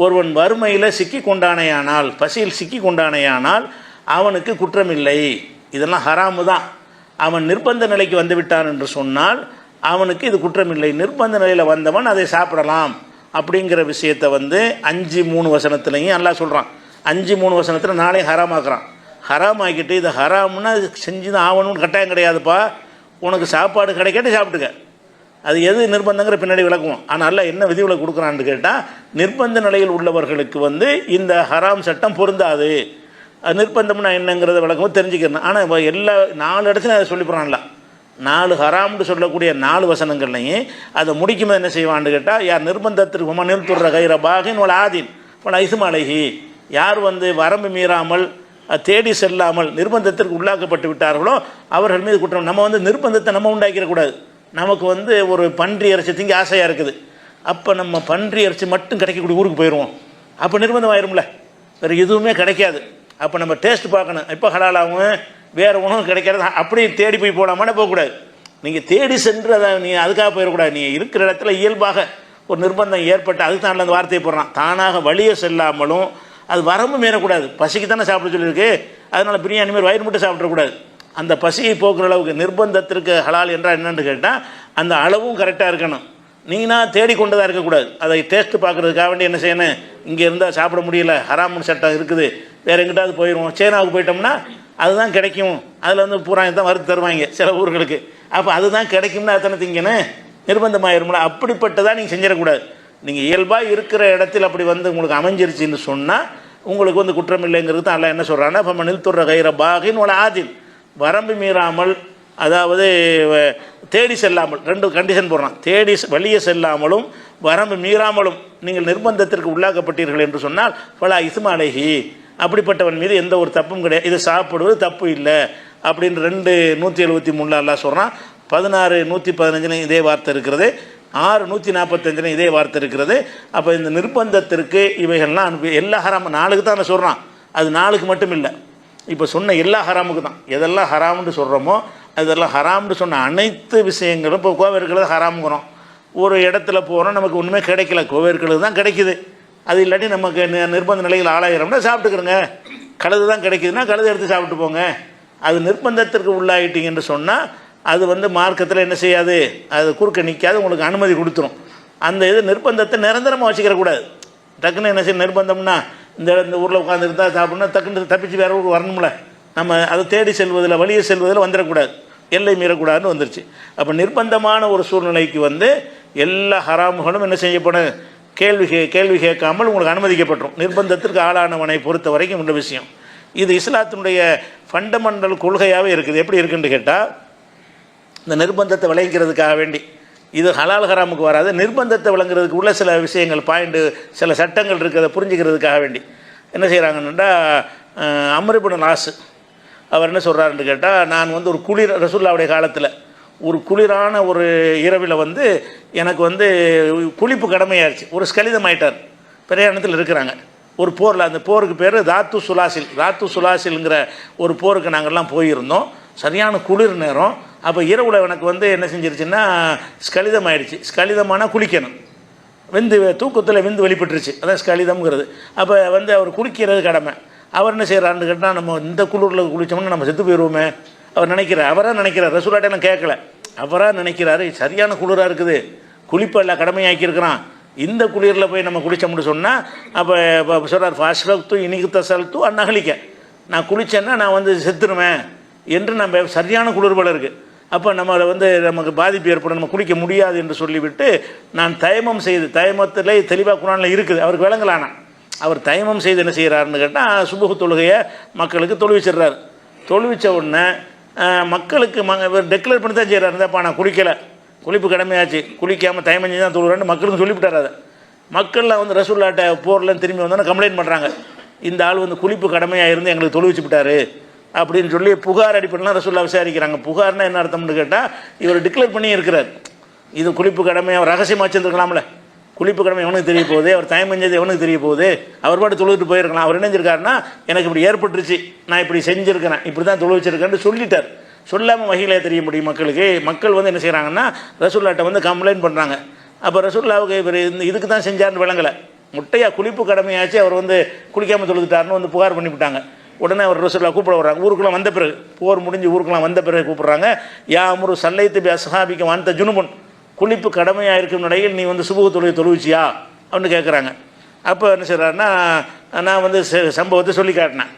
ஒருவன் வறுமையில் சிக்கி கொண்டானேயானால், பசியில் சிக்கி கொண்டானேயானால் அவனுக்கு குற்றமில்லை. இதெல்லாம் ஹராமு தான். அவன் நிர்பந்த நிலைக்கு வந்து விட்டான் என்று சொன்னால் அவனுக்கு இது குற்றமில்லை. நிர்பந்த நிலையில் வந்தவன் அதை சாப்பிடலாம் அப்படிங்கிற விஷயத்தை வந்து 5:3 வசனத்துலையும் அல்லாஹ் சொல்கிறான். 5:3 வசனத்தில் 4ஐயும் ஹராமாக்குறான். ஹராமாக்கிட்டு இதை ஹராம்னா செஞ்சு தான் ஆகணும்னு கட்டாயம் கிடையாதுப்பா, உனக்கு சாப்பாடு கிடைக்காட்டி சாப்பிட்டுக்க. அது எது நிர்பந்தங்கிற பின்னாடி விளக்குவோம். ஆனால் அல்லாஹ் என்ன விதிகளை கொடுக்குறான்னு கேட்டால், நிர்பந்த நிலையில் உள்ளவர்களுக்கு வந்து இந்த ஹராம் சட்டம் பொருந்தாது. நிர்பந்தம்னா என்னங்கிறத விளக்கமும் தெரிஞ்சுக்கிறேன். ஆனால் எல்லா 4 இடத்துலையும் அதை சொல்லி போகிறான்ல. 4 ஹராம்னு சொல்லக்கூடிய 4 வசனங்கள்லையும் அதை முடிக்கும்போது என்ன செய்வான்னு கேட்டால், யார் நிர்பந்தத்திற்கு நிறுத்துற கைர பாகின் ஒரு ஆதீன் பல ஐசுமலைகி, யார் வந்து வரம்பு மீறாமல் தேடி செல்லாமல் நிர்பந்தத்திற்கு உள்ளாக்கப்பட்டு விட்டார்களோ அவர்கள் மீது குற்றம். நம்ம வந்து நிர்பந்தத்தை நம்ம உண்டாக்கிடக்கூடாது. நமக்கு வந்து ஒரு பன்றி இறைச்சி திங்க ஆசையாக இருக்குது, அப்போ நம்ம பன்றி இறைச்சி மட்டும் கிடைக்கக்கூடிய ஊருக்கு போயிடுவோம். அப்போ நிர்பந்தம் ஆயிரும்ல, வேறு எதுவுமே கிடைக்காது. அப்போ நம்ம டேஸ்ட் பார்க்கணும். இப்போ ஹலாலாகவும் வேறு உணவு கிடைக்கிறது அப்படி தேடி போய் போடாமல் போகக்கூடாது. நீங்கள் தேடி சென்று அதை நீங்கள் அதுக்காக போயிடக்கூடாது. நீங்கள் இருக்கிற இடத்துல இயல்பாக ஒரு நிர்பந்தம் ஏற்பட்டு அதுக்கு தான் அந்த வார்த்தையை போடுறான். தானாக வழியை செல்லாமலும் அது வரம்பு மீறக்கூடாது. பசிக்கு தானே சாப்பிட சொல்லியிருக்கு, அதனால் பிரியாணி மாதிரி வயிறு மட்டும் சாப்பிடக்கூடாது. அந்த பசியை போக்குற அளவுக்கு நிர்பந்தத்திற்கு ஹலால் என்றால் என்னென்னு கேட்டால் அந்த அளவும் கரெக்டாக இருக்கணும். நீங்கள்னா தேடிக்கொண்டதாக இருக்கக்கூடாது. அதை டேஸ்ட்டு பார்க்குறதுக்காக வேண்டி என்ன செய்யணும், இங்கே இருந்தால் சாப்பிட முடியல, ஹராமுன்னு சட்டம் இருக்குது, வேறு எங்கிட்டாவது போயிடுவோம், சைனாவுக்கு போயிட்டோம்னா அதுதான் கிடைக்கும், அதில் வந்து பூரா தான் வறுத்து தருவாங்க சில ஊர்களுக்கு. அப்போ அதுதான் கிடைக்கும்னா அத்தனை திங்கன்னு நிர்பந்தமாயிரும்ல. அப்படிப்பட்டதாக நீங்கள் செஞ்சிடக்கூடாது. நீங்கள் இயல்பாக இருக்கிற இடத்தில் அப்படி வந்து உங்களுக்கு அமைஞ்சிருச்சின்னு சொன்னால் உங்களுக்கு வந்து குற்றம் இல்லைங்கிறது தான் அல்லாஹ் என்ன சொல்கிறான்னா, இப்போ நில்துற கைர பாகின் ஒரு ஆதின், வரம்பு மீறாமல், அதாவது தேடி செல்லாமல், 2 கண்டிஷன் போடுறான். தேடி வழியே செல்லாமலும் வரம்பு மீறாமலும் நீங்கள் நிர்பந்தத்திற்கு உள்ளாக்கப்பட்டீர்கள் என்று சொன்னால் பல இஸ்மாலேஹி, அப்படிப்பட்டவன் மீது எந்த ஒரு தப்பும் கிடையாது, இது சாப்பிடுவது தப்பு இல்லை அப்படின்னு 2:173 அல்லாஹ் சொல்கிறான். 16:115 இதே வார்த்தை இருக்கிறது, 6:145 இதே வார்த்தை இருக்கிறது. அப்போ இந்த நிர்பந்தத்திற்கு இவைகள்லாம் அனுப்பி எல்லா ஹராம 4க்கு தான் சொல்கிறான். அது 4க்கு மட்டும் இல்லை, இப்போ சொன்ன எல்லா ஹராமுக்கு தான். எதெல்லாம் ஹராம்னு சொல்கிறோமோ அதெல்லாம் ஹராம்னு சொன்ன அனைத்து விஷயங்களும். இப்போ கோவேற்கிறது ஹராமுங்கிறோம், ஒரு இடத்துல போகிறோம் நமக்கு ஒன்றுமே கிடைக்கல, கோவேற்கிறது தான் கிடைக்குது, அது இல்லாட்டி நமக்கு நிர்பந்த நிலையில் ஆளாயிரம்னா சாப்பிட்டுக்கிறோங்க. கழுது தான் கிடைக்குதுன்னா கழுது எடுத்து சாப்பிட்டு போங்க. அது நிர்பந்தத்திற்கு உள்ளாயிட்டீங்கன்னு சொன்னால் அது வந்து மார்க்கத்தில் என்ன செய்யாது, அது குறுக்க நிற்காது, உங்களுக்கு அனுமதி கொடுத்துரும். அந்த இது நிர்பந்தத்தை நிரந்தரமாக வச்சுக்கிறக்கூடாது. டக்குன்னு என்ன செய்ய, நிர்பந்தம்னா இந்த ஊரில் உட்காந்துருந்தா சாப்பிட்ணுன்னா டக்குன்னு தப்பிச்சு வேறு ஊருக்கு வரணும்ல, நம்ம அதை தேடி செல்வதில் வழியை செல்வதில் வந்துடக்கூடாது, எல்லை மீறக்கூடாதுன்னு வந்துருச்சு. அப்போ நிர்பந்தமான ஒரு சூழ்நிலைக்கு வந்து எல்லா ஹராமுகளும் என்ன செய்யப்படும், கேள்வி கேட்காமல் உங்களுக்கு அனுமதிக்கப்பட்டுரும். நிர்பந்தத்திற்கு ஆளானவனை பொறுத்த வரைக்கும் உள்ள விஷயம் இது இஸ்லாத்தினுடைய ஃபண்டமெண்டல் கொள்கையாகவே இருக்குது. எப்படி இருக்குன்னு கேட்டால், இந்த நிர்பந்தத்தை விளங்கிறதுக்காக வேண்டி இது ஹலால் ஹராமுக்கு வராது, நிர்பந்தத்தை விளங்குறதுக்கு உள்ள சில விஷயங்கள் பாயிண்ட்டு சில சட்டங்கள் இருக்கிறத புரிஞ்சுக்கிறதுக்காக வேண்டி என்ன செய்கிறாங்கன்னா, அம்ர் இப்னு ஆஸ் அவர் என்ன சொல்கிறாருன்னு கேட்டால், நான் வந்து ஒரு குளிர் ரசூலுல்லாஹ்வுடைய காலத்தில் ஒரு குளிரான ஒரு இரவில் வந்து எனக்கு வந்து குளிப்பு கடமையாயிருச்சு, ஒரு ஸ்கலிதம் ஆயிட்டார், பிரயாணத்தில் இருக்கிறாங்க. ஒரு போரில், அந்த போருக்கு பேர் தாத்து சுலாசில்ங்கிற ஒரு போருக்கு நாங்கள்லாம் போயிருந்தோம். சரியான குளிர் நேரம். அப்போ இரவில் எனக்கு வந்து என்ன செஞ்சிருச்சுன்னா ஸ்கலிதம் ஆகிடுச்சு. ஸ்கலிதமானால் குளிக்கணும், தூக்கத்தில் விந்து வெளிப்பட்டுருச்சு, அதான் ஸ்கலிதம்ங்கிறது. அப்போ வந்து அவர் குளிக்கிறது கடமை. அவர் என்ன செய்கிறாருன்னு கேட்டால், நம்ம இந்த குளிரில் குளித்தோம்னா நம்ம செத்து போயிடுவோமே அவர் நினைக்கிறார். அவராக நினைக்கிறார், ரசூலாட்டெல்லாம் கேட்கல, அவராக நினைக்கிறாரு சரியான குளிராக இருக்குது, குளிப்பெல்லாம் கடமையாக்கியிருக்கிறான், இந்த குளிரில் போய் நம்ம குளித்தோம்னு சொன்னால் அப்போ சொல்கிறார் ஃபாஸ்ட்டு இனிக்கு தசல்த்து அந்நகலிக்க, நான் குளித்தேன்னா நான் வந்து செத்துருவேன் என்று நம்ம சரியான குளிர்பல இருக்குது. அப்போ நம்மளை வந்து நமக்கு பாதிப்பு ஏற்படும், நம்ம குளிக்க முடியாது என்று சொல்லிவிட்டு நான் தயமம் செய்து, தயமத்தில் தெளிவாக குரானில் இருக்குது, அவருக்கு விளங்கலானா அவர் தயமம் செய்து என்ன செய்கிறாருன்னு கேட்டால் சுபுகு தொழுகையை மக்களுக்கு தொழுவிச்சிடுறாரு. தொழுவிச்ச உடனே மக்களுக்கு டெக்ளேர் பண்ணி தான் செய்கிறார், இருந்தாப்பா நான் குளிக்கலை, குளிப்பு கடமையாச்சு, குளிக்காமல் தயமம் செஞ்சு தான் தொழுகிறேன்னு மக்களுக்கு சொல்லிவிட்டார். அதை மக்கள்லாம் வந்து ரசூல்லாட்ட போரில் திரும்பி வந்தோன்னா கம்ப்ளைண்ட் பண்ணுறாங்க, இந்த ஆள் வந்து குளிப்பு கடமையாக இருந்து எங்களுக்கு தொழுவிச்சு விட்டார் அப்படின்னு சொல்லி புகார் அடிப்படைலாம் ரசூல்லா விசாரிக்கிறாங்க. புகார்னா என்ன அர்த்தம்னு கேட்டால், இவர் டிக்ளேர் பண்ணி இருக்கிறார், இது குளிப்பு கடமை, அவர் ரகசியமாக வச்சுருக்கலாம்ல, குளிப்பு கடமை எவனுக்கு தெரிய போகுது, அவர் தயம் செஞ்சது எவனுக்கு தெரிய போகுது, அவர் பாட்டு தொழுவிட்டு போயிருக்கலாம். அவர் இணைஞ்சிருக்காருன்னா எனக்கு இப்படி ஏற்பட்டுருச்சு, நான் இப்படி செஞ்சுருக்கிறேன், இப்படி தான் தொழு வச்சிருக்கேன்னு சொல்லிட்டார். சொல்லாமல் வகையிலே தெரிய முடியும் மக்களுக்கு. மக்கள் வந்து என்ன செய்கிறாங்கன்னா ரசூல்லாட்ட வந்து கம்ப்ளைண்ட் பண்ணுறாங்க. அப்போ ரசூல்லாவுக்கு இவர் இதுக்கு தான் செஞ்சார்னு விளங்கலை, முட்டையா குளிப்பு கடமையாச்சு, அவர் வந்து குளிக்காமல் தொழுதுட்டாருன்னு வந்து புகார் பண்ணிவிட்டாங்க. உடனே அவர் ரசூல்லா கூப்பிட வர்றாங்க. ஊருக்குலாம் வந்த பிறகு, போர் முடிஞ்சு ஊருக்குலாம் வந்த பிறகு கூப்பிட்றாங்க. யா அமுரு சல்லைத்து பி அஸ்ஹாபிக்க வாந்த ஜுனுபுன், குளிப்பு கடமையாக இருக்கும் நிலையில் நீ வந்து சுபுகு தொழுகை தொழுவிச்சியா அப்படின்னு கேட்குறாங்க. அப்போ என்ன செய்கிறாருன்னா, நான் வந்து சம்பவத்தை சொல்லி காட்டினேன்.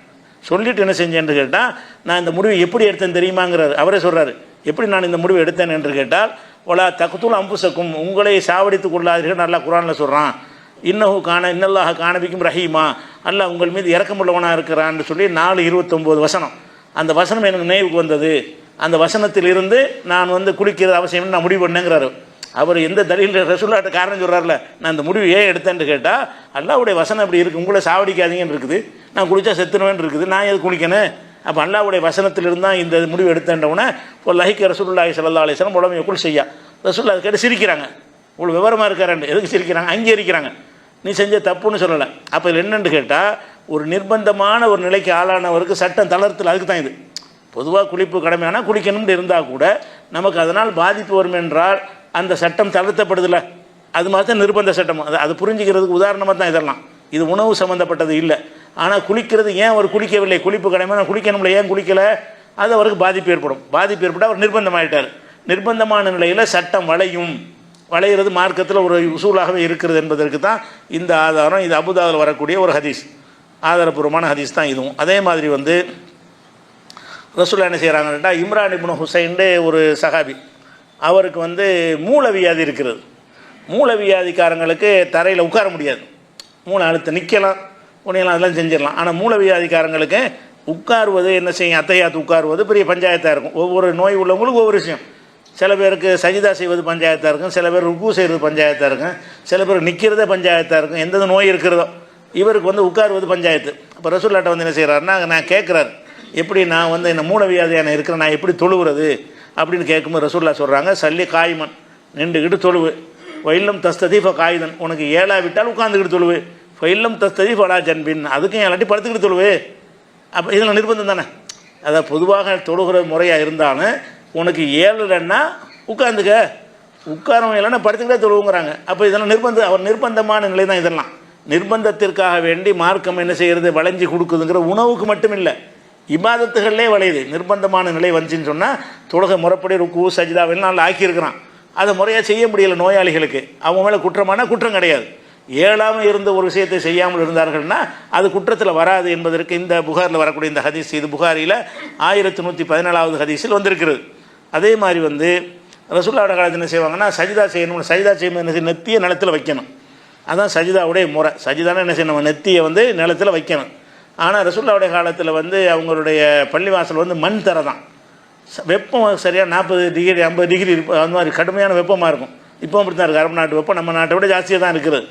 சொல்லிவிட்டு என்ன செஞ்சேன்னு கேட்டால், நான் இந்த முடிவை எப்படி எடுத்தேன்னு தெரியுமாங்கிறார். அவரே சொல்கிறாரு, எப்படி நான் இந்த முடிவை எடுத்தேன் என்று கேட்டால், ஒலா தக்குத்துல் அம்புசக்கும், உங்களை சாவடித்து கொள்ளாதீர்கள் நல்லா குரானில் சொல்கிறான். இன்னஹு காண இன்னல்லாஹ காணபிக்கும் ரஹீமா, அல்லாஹ் உங்கள் மீது இறக்கமுள்ளவனாக இருக்கிறான்னு சொல்லி 4:29 வசனம். அந்த வசனம் எனக்கு நினைவுக்கு வந்தது. அந்த வசனத்தில் இருந்து நான் வந்து குளிக்கிறது அவசியம்னு நான் முடிவு பண்ணேங்கிறாரு. அவர் எந்த தலியில் ரசூல்லாட்ட காரணம் சொல்கிறார்ல, நான் இந்த முடிவு ஏன் எடுத்தேன்னு கேட்டால், அல்லாஹ்வுடைய வசனம் அப்படி இருக்குது, உங்களை சாவடிக்காதீங்கன்னு இருக்குது, நான் குளித்தா செத்துணுவேன்னு இருக்குது, நான் எது குளிக்கணும்? அப்போ அல்லாஹ்வுடைய வசனத்திலிருந்து தான் இந்த முடிவு எடுத்தேன்றவுடனே ஒரு லஹிக்க ரசூலுல்லாஹி ஸல்லல்லாஹு அலைஹி வஸல்லம் உடம்பு எக்குள் செய்யா, ரசூல்லா அதை கேட்டு சிரிக்கிறாங்க. உங்களுக்கு விவரமாக இருக்காரண்டு எதுக்கு சிரிக்கிறாங்க? அங்கீகரிக்கிறாங்க, நீ செஞ்ச தப்புன்னு சொல்லலை. அப்போ இதில் என்னென்னு கேட்டால், ஒரு நிர்பந்தமான ஒரு நிலைக்கு ஆளானவருக்கு சட்டம் தளர்த்தல், அதுக்கு தான் இது. பொதுவாக குளிப்பு கடமையானா குளிக்கணும்னு இருந்தால் கூட நமக்கு அதனால் பாதிப்பு வரும் என்றால் அந்த சட்டம் தளர்த்தப்படுதில்ல, அது மாதிரி தான் நிர்பந்த சட்டம். அது புரிஞ்சுக்கிறதுக்கு உதாரணமாக தான் இதெல்லாம். இது உணவு சம்மந்தப்பட்டது இல்லை. ஆனால் குளிக்கிறது ஏன் அவர் குளிக்கவில்லை, குளிப்பு கடமை நான் குளிக்கணும்ல, ஏன் குளிக்கலை? அது அவருக்கு பாதிப்பு ஏற்படும். பாதிப்பு ஏற்பட்டால் அவர் நிர்பந்தமாயிட்டார். நிர்பந்தமான நிலையில் சட்டம் வளையிறது மார்க்கத்தில் ஒரு உசூலாகவே இருக்கிறது என்பதற்கு தான் இந்த ஆதாரம். இது அபுதாவில் வரக்கூடிய ஒரு ஹதீஸ், ஆதாரபூர்வமான ஹதீஸ் தான் இதுவும். அதே மாதிரி வந்து ரசூலுல்லாஹ் என்ன செய்கிறாங்கன்னா, இம்ரான் இப்னு ஹுசைன்டு ஒரு சஹாபி, அவருக்கு வந்து மூலவியாதி இருக்கிறது. மூலவியாதிக்காரங்களுக்கு தரையில் உட்கார முடியாது, மூளை அழுத்த நிற்கலாம், உனையெல்லாம் அதெல்லாம் செஞ்சிடலாம். ஆனால் மூலவியாதிக்காரங்களுக்கு உட்காருவது என்ன செய்யும், அத்தையாத்து உட்காருவது பெரிய பஞ்சாயத்தாக இருக்கும். ஒவ்வொரு நோய் உள்ளவங்களுக்கு ஒவ்வொரு விஷயம். சில பேருக்கு சஜிதா செய்வது பஞ்சாயத்தாக இருக்கும், சில பேர் ருக்கு செய்கிறது பஞ்சாயத்தாக இருக்கும், சில பேர் நிற்கிறதே பஞ்சாயத்தாக இருக்கும், எந்தெந்த நோய் இருக்கிறதோ. இவருக்கு வந்து உட்காருவது பஞ்சாயத்து. அப்போ ரசூலுல்லாஹ் வந்து என்ன செய்கிறாருன்னா, நான் கேட்குறாரு, எப்படி நான் வந்து என்ன மூலவியாதியான இருக்கிறேன், நான் எப்படி தொழுவுறது அப்படின்னு கேட்கும்போது ரசூலுல்லாஹ் சொல்கிறாங்க, சல்லி காய்மன், நின்றுக்கிட்டு தொழுவு, ஃபைல்லம் தஸ்ததீஃப காயுதன், உனக்கு ஏழாவிட்டால் உட்காந்துக்கிட்டு தொழுவு, ஃபைல்லம் தஸ்ததீஃப் அலா ஜன்பின், அதுக்கும் ஏழாட்டி படுத்துக்கிட்டு தொழுவு. அப்போ இதில் நிர்பந்தம் தானே. அதாவது பொதுவாக தொழுகிற முறையாக இருந்தாலும் உனக்கு ஏழலைன்னா உட்காந்துக்க, உட்காரவும் இல்லைன்னா படுத்துக்கிட்டே தொழுவுங்கிறாங்க. அப்போ இதெல்லாம் அவர் நிர்பந்தமான நிலை தான். இதெல்லாம் நிர்பந்தத்திற்காக வேண்டி மார்க்கம் என்ன செய்கிறது, வளைஞ்சி கொடுக்குதுங்கிற உணவுக்கு மட்டும் இல்லை, இபாதத்துகளே வளையுது. நிர்பந்தமான நிலை வந்துச்சின்னு சொன்னால் தொழுகை முறைப்படி ருக்கு சஜிதாவெல்லாம் நல்லா ஆக்கியிருக்கிறான், அதை முறையாக செய்ய முடியலை நோயாளிகளுக்கு, அவங்க மேலே குற்றமானா குற்றம் கிடையாது. ஏழாமல் இருந்த ஒரு விஷயத்தை செய்யாமல் இருந்தார்கள்னா அது குற்றத்தில் வராது என்பதற்கு இந்த புகாரில் வரக்கூடிய இந்த ஹதீஸ், இது புகாரியில் 1114வது ஹதீஸில் வந்திருக்கிறது. அதே மாதிரி வந்து ரசூலுல்லாஹ் காலத்தில் என்ன செய்வாங்கன்னா, சஜிதா செய்யணும். சஜிதா செய்யணும் என்ன செய்யணும், நெத்தியை நிலத்தில் வைக்கணும். அதுதான் சஜிதாவுடைய முறை. சஜிதானா என்ன செய்யணும், நம்ம நெத்தியை வந்து நிலத்தில் வைக்கணும். ஆனால் ரசூலுல்லாஹ்வுடைய காலத்தில் வந்து அவங்களுடைய பள்ளிவாசல் வந்து மண் தரை தான். வெப்பம் சரியாக 40 டிகிரி 50 டிகிரி அந்த மாதிரி கடுமையான வெப்பமாக இருக்கும். இப்போ அப்படி தான் இருக்குது. அரபு நாட்டு வெப்பம் நம்ம நாட்டை விட ஜாஸ்தியாக தான் இருக்குது.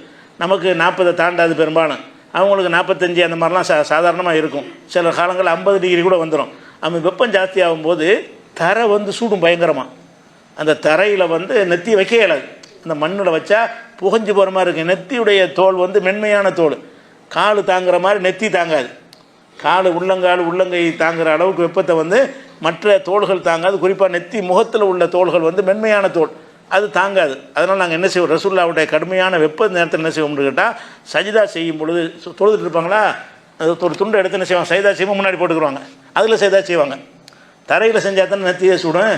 நமக்கு 40 தாண்டாது பெரும்பாலும், அவங்களுக்கு 45 அந்த மாதிரிலாம் சாதாரணமாக இருக்கும். சில காலங்களில் 50 டிகிரி கூட வந்துடும். அந்த வெப்பம் ஜாஸ்தி ஆகும்போது தரை வந்து சூடும் பயங்கரமாக. அந்த தரையில் வந்து நெத்தி வைக்க இயலாது. அந்த மண்ணில் வச்சா புகஞ்சு போகிற மாதிரி இருக்குது. நெத்தியுடைய தோல் வந்து மென்மையான தோல், கால் தாங்குற மாதிரி நெத்தி தாங்காது. கால் உள்ளங்கை தாங்குகிற அளவுக்கு வெப்பத்தை வந்து மற்ற தோள்கள் தாங்காது. குறிப்பாக நெத்தி முகத்தில் உள்ள தோள்கள் வந்து மென்மையான தோல், அது தாங்காது. அதனால் நாங்கள் என்ன செய்வோம், ரசூலுல்லாஹ்வுடைய கடுமையான வெப்ப நேரத்தில் என்ன செய்வோம்னு கேட்டால், சஜிதா செய்யும் பொழுது தொழுதுட்டு இருப்பாங்களா, அது ஒரு துண்டை எடுத்து என்ன செய்வாங்க, சஜிதா செய்வோம் முன்னாடி போட்டுக்குருவாங்க, அதில் சஜிதா செய்வாங்க. தரையில் செஞ்சால் தானே நெத்தியை சுடும்.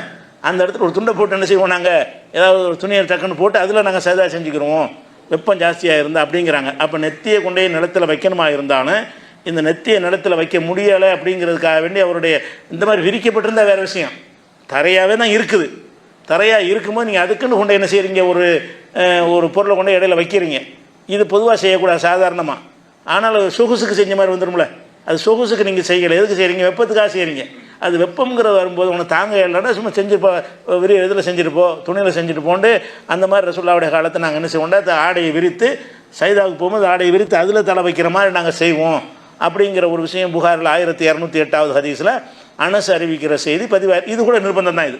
அந்த இடத்துல ஒரு துண்டை போட்டு என்ன செய்வோம், நாங்கள் ஏதாவது ஒரு துணியை டக்குன்னு போட்டு அதில் நாங்கள் சஜிதா செஞ்சுக்கிறோம் வெப்பம் ஜாஸ்தியாக இருந்தால் அப்படிங்கிறாங்க. அப்போ நெத்தியை கொண்டே நிலத்தில் வைக்கணுமா இருந்தாலும் இந்த நெத்தியை நிலத்தில் வைக்க முடியலை அப்படிங்கிறதுக்காக வேண்டி அவருடைய இந்த மாதிரி விரிக்கப்பட்டிருந்தால் வேறு விஷயம். தரையாகவே தான் இருக்குது. தரையாக இருக்கும்போது நீங்கள் அதுக்குன்னு கொண்டு என்ன செய்கிறீங்க, ஒரு பொருளை கொண்டு இடையில வைக்கிறீங்க. இது பொதுவாக செய்யக்கூடாது சாதாரணமாக. ஆனால் சொகுசுக்கு செஞ்ச மாதிரி வந்துடும்ல, அது சொகுசுக்கு நீங்கள் செய்யலை. எதுக்கு செய்கிறீங்க, வெப்பத்துக்காக செய்கிறீங்க. அது வெப்பங்கிறது வரும்போது உனக்கு தாங்க இல்லைன்னா சும்மா செஞ்சுப்போ, இதில் செஞ்சுருப்போம், துணியில் செஞ்சுட்டு போண்டு அந்த மாதிரி ரசூலுல்லாஹ்வுடைய காலத்தை நாங்கள் என்ன செய்வோம், அந்த ஆடையை விரித்து சைதாவுக்கு போகும்போது ஆடையை விரித்து அதில் தலை வைக்கிற மாதிரி நாங்கள் செய்வோம் அப்படிங்கிற ஒரு விஷயம் புகாரில் 1208வது ஹதீஸில் அனஸ் அறிவிக்கிற செய்தி பதிவாக. இது கூட நிர்பந்தம் தான். இது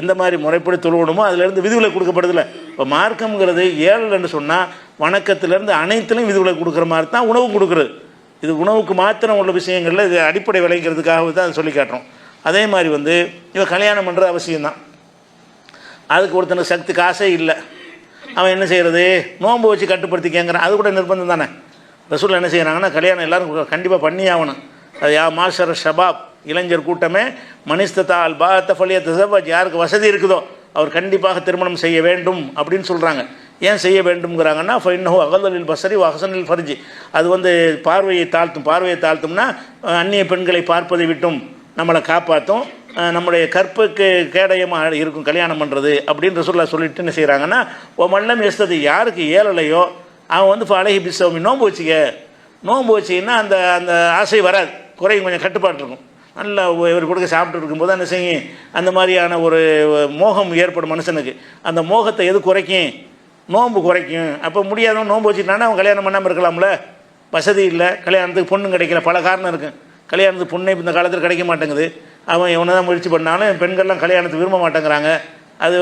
எந்த மாதிரி முறைப்படி தொழுவணுமோ அதிலேருந்து விதிவிலக்கு கொடுக்கப்படுதில்ல. இப்போ மார்க்கம்ங்கிறது ஏழல்னு சொன்னால் வணக்கத்திலேருந்து அனைத்துலையும் விதிவிலக்கு கொடுக்குற மாதிரி தான் உணவு கொடுக்குறது. இது உணவுக்கு மாத்திரம் உள்ள விஷயங்களில் இது அடிப்படை விளைங்கிறதுக்காக தான் சொல்லி காட்டுறோம். அதே மாதிரி வந்து இவன் கல்யாணம் பண்ணுறது அவசியம்தான். அதுக்கு ஒருத்தனுக்கு சக்தி காசே இல்லை, அவன் என்ன செய்கிறது, நோன்பு வச்சு கட்டுப்படுத்தி கேட்குறான், அது கூட நிர்பந்தம் தானே. ரசூல் என்ன செய்கிறாங்கன்னா, கல்யாணம் எல்லோரும் கண்டிப்பாக பண்ணி ஆகணும். அது யா மாஷர் ஷபாப், இளைஞர் கூட்டமே, மனிஸ்ததா அல் பாத்த ஃபலியத் தஸவ்வஜ், யாருக்கு வசதி இருக்குதோ அவர் கண்டிப்பாக திருமணம் செய்ய வேண்டும் அப்படின்னு சொல்கிறாங்க. ஏன் செய்ய வேண்டும்ங்கிறாங்கன்னா, ஃபைன்னஹு அகல்லலில் பஸரி வ அஹ்ஸனுல் ஃபர்ஜி, அது வந்து பார்வையை தாழ்த்தும்னா அந்நிய பெண்களை பார்ப்பதை விட்டும் நம்மளை காப்பாற்றும், நம்முடைய கற்புக்கு கேடயமாக இருக்கும் கல்யாணம் பண்ணுறது அப்படின்னு ரசூலுல்லாஹ் சொல்லிட்டு என்ன செய்கிறாங்கன்னா, ஓ மல்லம் எஸ்தது, யாருக்கு ஏழலையோ அவன் வந்து அழகி பிசவமி, நோன்பு வச்சுக்க. நோன்பு வச்சிங்கன்னா அந்த அந்த ஆசை வராது, குறையும், கொஞ்சம் கட்டுப்பாடு இருக்கும். நல்லா இவர் கொடுக்க சாப்பிட்டு இருக்கும்போது என்ன செய்யும், அந்த மாதிரியான ஒரு மோகம் ஏற்படும் மனுஷனுக்கு. அந்த மோகத்தை எது குறைக்கும், நோன்பு குறைக்கும். அப்போ முடியாதவன் நோன்பு வச்சுட்டானா அவன் கல்யாணம் பண்ணாமல் இருக்கலாம்ல. வசதி இல்லை, கல்யாணத்துக்கு பொண்ணு கிடைக்கல, பல காரணம் இருக்குது. கல்யாணத்துக்கு பொண்ணை இந்த காலத்தில் கிடைக்க மாட்டேங்குது. அவன் எவனை தான் முயற்சி பண்ணாலும் பெண்கள்லாம் கல்யாணத்துக்கு விரும்ப மாட்டேங்கிறாங்க. அது